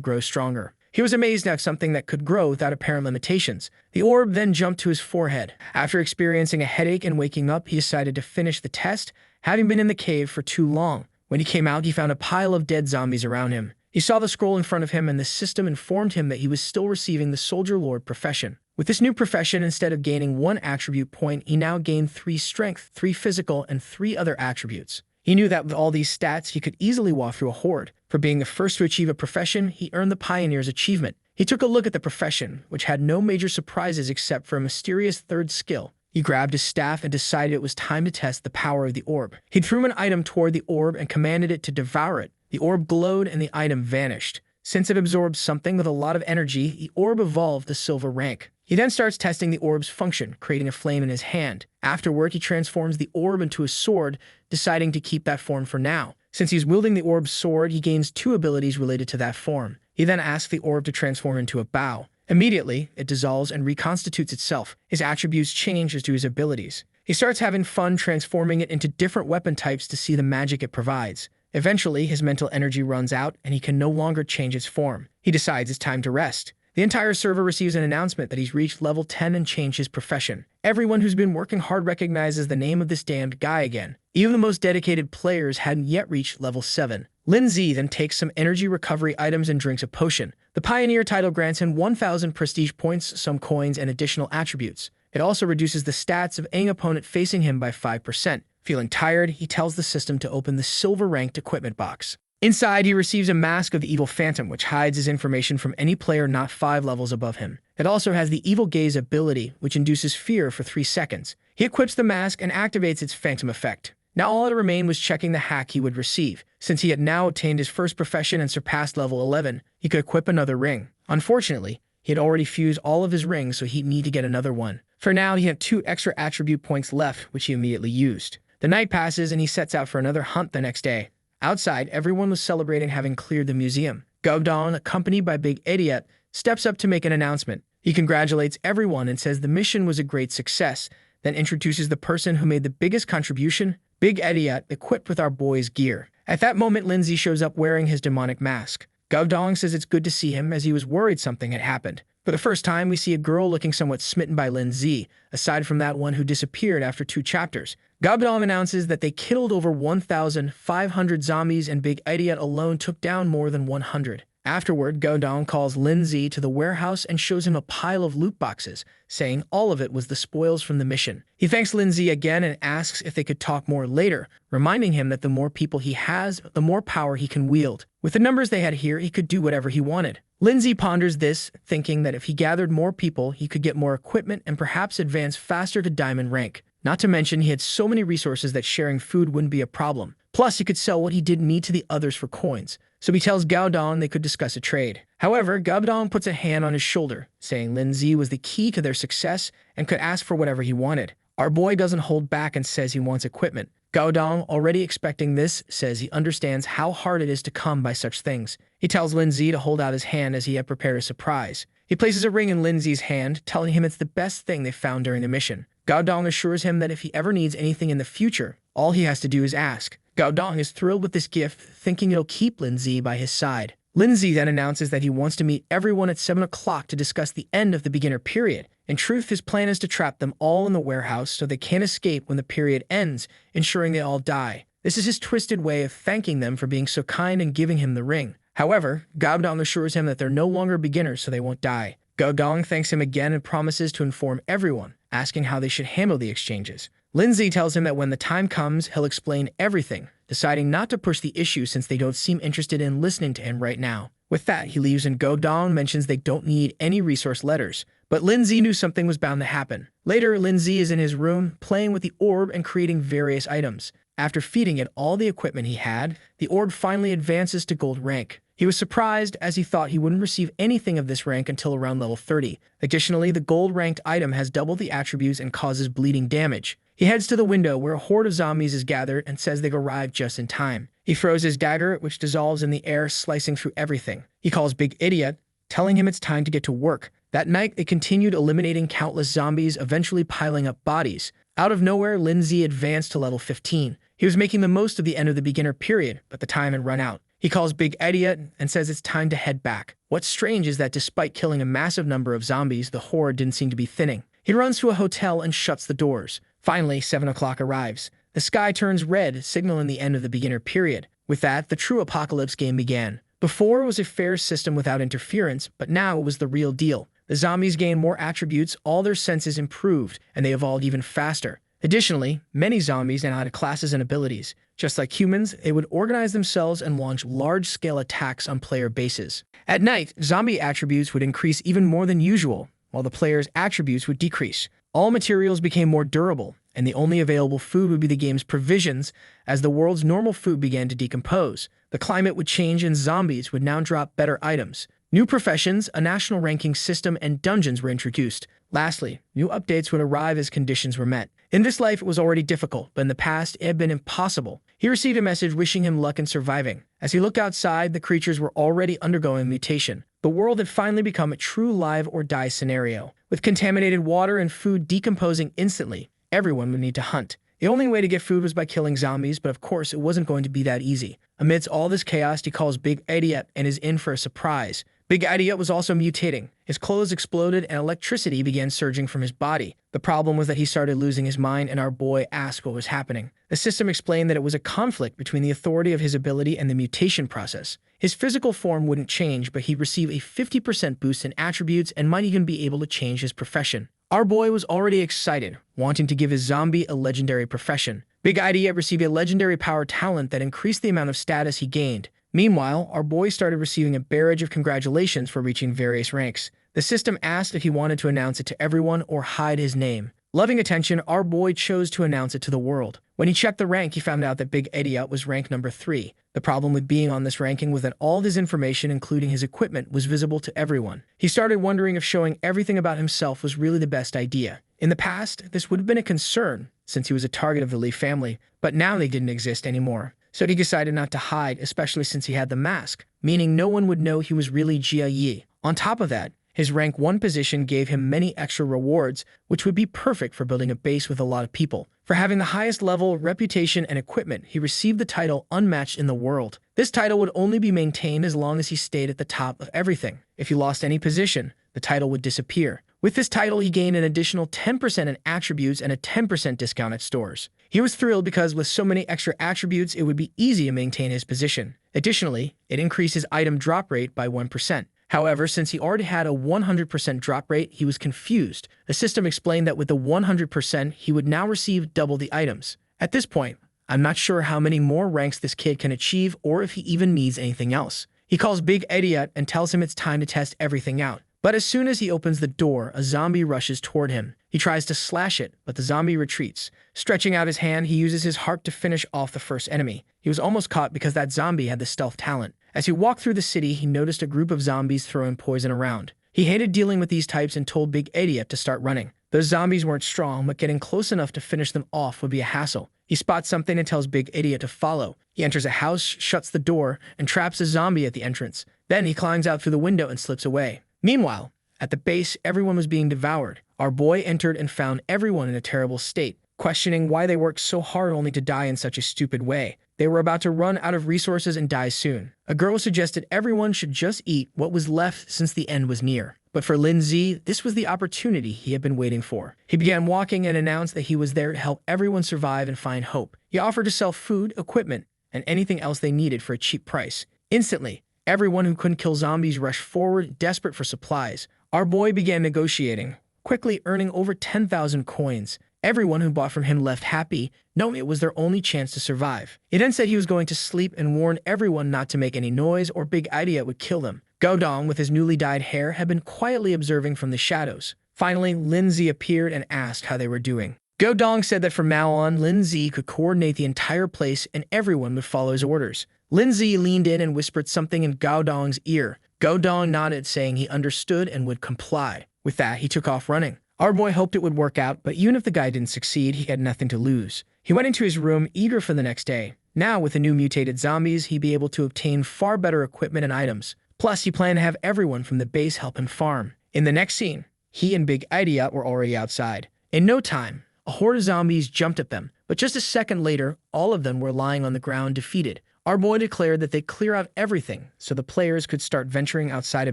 grow stronger. He was amazed at something that could grow without apparent limitations. The orb then jumped to his forehead. After experiencing a headache and waking up, he decided to finish the test, having been in the cave for too long. When he came out, he found a pile of dead zombies around him. He saw the scroll in front of him, and the system informed him that he was still receiving the Soldier Lord profession. With this new profession, instead of gaining 1 attribute point, he now gained 3 strength, 3 physical, and 3 other attributes. He knew that with all these stats, he could easily walk through a horde. For being the first to achieve a profession, he earned the Pioneer's achievement. He took a look at the profession, which had no major surprises except for a mysterious third skill. He grabbed his staff and decided it was time to test the power of the orb. He threw an item toward the orb and commanded it to devour it. The orb glowed and the item vanished. Since it absorbed something with a lot of energy, the orb evolved to silver rank. He then starts testing the orb's function, creating a flame in his hand. Afterward, he transforms the orb into a sword, deciding to keep that form for now. Since he's wielding the orb's sword, he gains 2 abilities related to that form. He then asks the orb to transform into a bow. Immediately, it dissolves and reconstitutes itself. His attributes change as do his abilities. He starts having fun transforming it into different weapon types to see the magic it provides. Eventually, his mental energy runs out and he can no longer change its form. He decides it's time to rest. The entire server receives an announcement that he's reached level 10 and changed his profession. Everyone who's been working hard recognizes the name of this damned guy again. Even the most dedicated players hadn't yet reached level 7. Lin Z then takes some energy recovery items and drinks a potion. The Pioneer title grants him 1,000 prestige points, some coins, and additional attributes. It also reduces the stats of any opponent facing him by 5%. Feeling tired, he tells the system to open the silver-ranked equipment box. Inside, he receives a mask of the Evil Phantom, which hides his information from any player not 5 levels above him. It also has the Evil Gaze ability, which induces fear for 3 seconds. He equips the mask and activates its phantom effect. Now all that remained was checking the hack he would receive. Since he had now attained his first profession and surpassed level 11, he could equip another ring. Unfortunately, he had already fused all of his rings, so he'd need to get another one. For now, he had 2 extra attribute points left, which he immediately used. The night passes and he sets out for another hunt the next day. Outside, everyone was celebrating having cleared the museum. Gubdong, accompanied by Big Idiot, steps up to make an announcement. He congratulates everyone and says the mission was a great success, then introduces the person who made the biggest contribution, Big Idiot, equipped with our boy's gear. At that moment, Lindsay shows up wearing his demonic mask. Gubdong says it's good to see him as he was worried something had happened. For the first time, we see a girl looking somewhat smitten by Lin Z, aside from that one who disappeared after 2 chapters. Gubdong announces that they killed over 1,500 zombies and Big Idiot alone took down more than 100. Afterward, Godong calls Lindsay to the warehouse and shows him a pile of loot boxes, saying all of it was the spoils from the mission. He thanks Lindsay again and asks if they could talk more later, reminding him that the more people he has, the more power he can wield. With the numbers they had here, he could do whatever he wanted. Lindsay ponders this, thinking that if he gathered more people, he could get more equipment and perhaps advance faster to diamond rank. Not to mention, he had so many resources that sharing food wouldn't be a problem. Plus, he could sell what he didn't need to the others for coins. So he tells Gaodong they could discuss a trade. However, Gaodong puts a hand on his shoulder, saying Lindsay was the key to their success and could ask for whatever he wanted. Our boy doesn't hold back and says he wants equipment. Gaodong, already expecting this, says he understands how hard it is to come by such things. He tells Lindsay to hold out his hand as he had prepared a surprise. He places a ring in Lindsay's hand, telling him it's the best thing they found during the mission. Gaodong assures him that if he ever needs anything in the future, all he has to do is ask. Gaodong is thrilled with this gift, thinking it'll keep Lindsay by his side. Lindsay then announces that he wants to meet everyone at 7 o'clock to discuss the end of the beginner period. In truth, his plan is to trap them all in the warehouse so they can't escape when the period ends, ensuring they all die. This is his twisted way of thanking them for being so kind and giving him the ring. However, Gaodong assures him that they're no longer beginners so they won't die. Gaodong thanks him again and promises to inform everyone, asking how they should handle the exchanges. Lindsay tells him that when the time comes, he'll explain everything, deciding not to push the issue since they don't seem interested in listening to him right now. With that, he leaves and Gaodong mentions they don't need any resource letters. But Lindsay knew something was bound to happen. Later, Lindsay is in his room, playing with the orb and creating various items. After feeding it all the equipment he had, the orb finally advances to gold rank. He was surprised as he thought he wouldn't receive anything of this rank until around level 30. Additionally, the gold-ranked item has double the attributes and causes bleeding damage. He heads to the window where a horde of zombies is gathered and says they've arrived just in time. He throws his dagger, which dissolves in the air, slicing through everything. He calls Big Idiot, telling him it's time to get to work. That night, they continued eliminating countless zombies, eventually piling up bodies. Out of nowhere, Lindsay advanced to level 15. He was making the most of the end of the beginner period, but the time had run out. He calls Big Idiot and says it's time to head back. What's strange is that despite killing a massive number of zombies, the horde didn't seem to be thinning. He runs to a hotel and shuts the doors. Finally, 7 o'clock arrives. The sky turns red, signaling the end of the beginner period. With that, the true apocalypse game began. Before, it was a fair system without interference, but now it was the real deal. The zombies gained more attributes, all their senses improved, and they evolved even faster. Additionally, many zombies now had classes and abilities. Just like humans, they would organize themselves and launch large-scale attacks on player bases. At night, zombie attributes would increase even more than usual, while the player's attributes would decrease. All materials became more durable, and the only available food would be the game's provisions as the world's normal food began to decompose. The climate would change and zombies would now drop better items. New professions, a national ranking system, and dungeons were introduced. Lastly, new updates would arrive as conditions were met. In this life, it was already difficult, but in the past, it had been impossible. He received a message wishing him luck in surviving. As he looked outside, the creatures were already undergoing mutation. The world had finally become a true live-or-die scenario. With contaminated water and food decomposing instantly, everyone would need to hunt. The only way to get food was by killing zombies, but of course, it wasn't going to be that easy. Amidst all this chaos, he calls Big Idiot and is in for a surprise. Big Idiot was also mutating. His clothes exploded and electricity began surging from his body. The problem was that he started losing his mind and our boy asked what was happening. The system explained that it was a conflict between the authority of his ability and the mutation process. His physical form wouldn't change, but he'd receive a 50% boost in attributes and might even be able to change his profession. Our boy was already excited, wanting to give his zombie a legendary profession. Big Idiot received a legendary power talent that increased the amount of status he gained. Meanwhile, our boy started receiving a barrage of congratulations for reaching various ranks. The system asked if he wanted to announce it to everyone or hide his name. Loving attention, our boy chose to announce it to the world. When he checked the rank, he found out that Big Idiot was rank number 3. The problem with being on this ranking was that all his information, including his equipment, was visible to everyone. He started wondering if showing everything about himself was really the best idea. In the past, this would have been a concern, since he was a target of the Lee family, but now they didn't exist anymore. So he decided not to hide, especially since he had the mask, meaning no one would know he was really Jia Yi. On top of that, his rank 1 position gave him many extra rewards, which would be perfect for building a base with a lot of people. For having the highest level, reputation, and equipment, he received the title Unmatched in the World. This title would only be maintained as long as he stayed at the top of everything. If he lost any position, the title would disappear. With this title, he gained an additional 10% in attributes and a 10% discount at stores. He was thrilled because with so many extra attributes, it would be easy to maintain his position. Additionally, it increased his item drop rate by 1%. However, since he already had a 100% drop rate, he was confused. The system explained that with the 100%, he would now receive double the items. At this point, I'm not sure how many more ranks this kid can achieve or if he even needs anything else. He calls Big Idiot and tells him it's time to test everything out. But as soon as he opens the door, a zombie rushes toward him. He tries to slash it, but the zombie retreats. Stretching out his hand, he uses his heart to finish off the first enemy. He was almost caught because that zombie had the stealth talent. As he walked through the city, he noticed a group of zombies throwing poison around. He hated dealing with these types and told Big Idiot to start running. Those zombies weren't strong, but getting close enough to finish them off would be a hassle. He spots something and tells Big Idiot to follow. He enters a house, shuts the door, and traps a zombie at the entrance. Then he climbs out through the window and slips away. Meanwhile, at the base, everyone was being devoured. Our boy entered and found everyone in a terrible state, questioning why they worked so hard only to die in such a stupid way. They were about to run out of resources and die soon. A girl suggested everyone should just eat what was left since the end was near. But for Lin Zi, this was the opportunity he had been waiting for. He began walking and announced that he was there to help everyone survive and find hope. He offered to sell food, equipment, and anything else they needed for a cheap price. Instantly, everyone who couldn't kill zombies rushed forward, desperate for supplies. Our boy began negotiating, quickly earning over 10,000 coins. Everyone who bought from him left happy, knowing it was their only chance to survive. He then said he was going to sleep and warned everyone not to make any noise or Big Idiot would kill them. Godong, with his newly dyed hair, had been quietly observing from the shadows. Finally, Lin Zi appeared and asked how they were doing. Godong said that from now on, Lin Zi could coordinate the entire place and everyone would follow his orders. Lin Zi leaned in and whispered something in Godong's ear. Godong nodded, saying he understood and would comply. With that, he took off running. Our boy hoped it would work out, but even if the guy didn't succeed, he had nothing to lose. He went into his room, eager for the next day. Now, with the new mutated zombies, he'd be able to obtain far better equipment and items. Plus, he planned to have everyone from the base help him farm. In the next scene, he and Big Idiot were already outside. In no time, a horde of zombies jumped at them, but just a second later, all of them were lying on the ground defeated. Our boy declared that they'd clear out everything so the players could start venturing outside a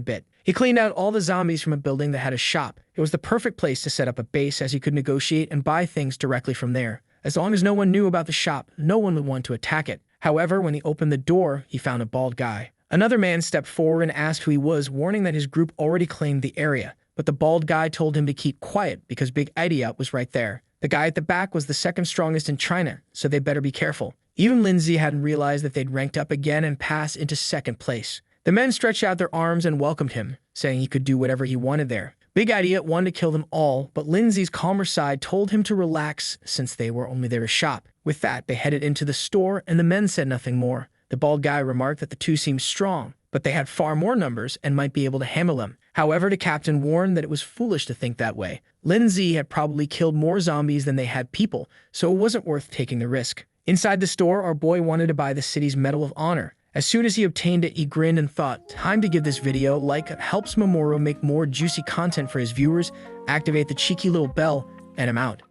bit. He cleaned out all the zombies from a building that had a shop. It was the perfect place to set up a base as he could negotiate and buy things directly from there. As long as no one knew about the shop, no one would want to attack it. However, when he opened the door, he found a bald guy. Another man stepped forward and asked who he was, warning that his group already claimed the area. But the bald guy told him to keep quiet because Big Idiot was right there. The guy at the back was the second strongest in China, so they better be careful. Even Lin Zi hadn't realized that they'd ranked up again and passed into second place. The men stretched out their arms and welcomed him, saying he could do whatever he wanted there. Big Idiot wanted to kill them all, but Lin Zi's calmer side told him to relax since they were only there to shop. With that, they headed into the store and the men said nothing more. The bald guy remarked that the two seemed strong, but they had far more numbers and might be able to handle them. However, the captain warned that it was foolish to think that way. Lin Zi had probably killed more zombies than they had people, so it wasn't worth taking the risk. Inside the store, our boy wanted to buy the city's Medal of Honor. As soon as he obtained it, he grinned and thought, time to give this video a like. It helps Mamoru make more juicy content for his viewers. Activate the cheeky little bell, and I'm out.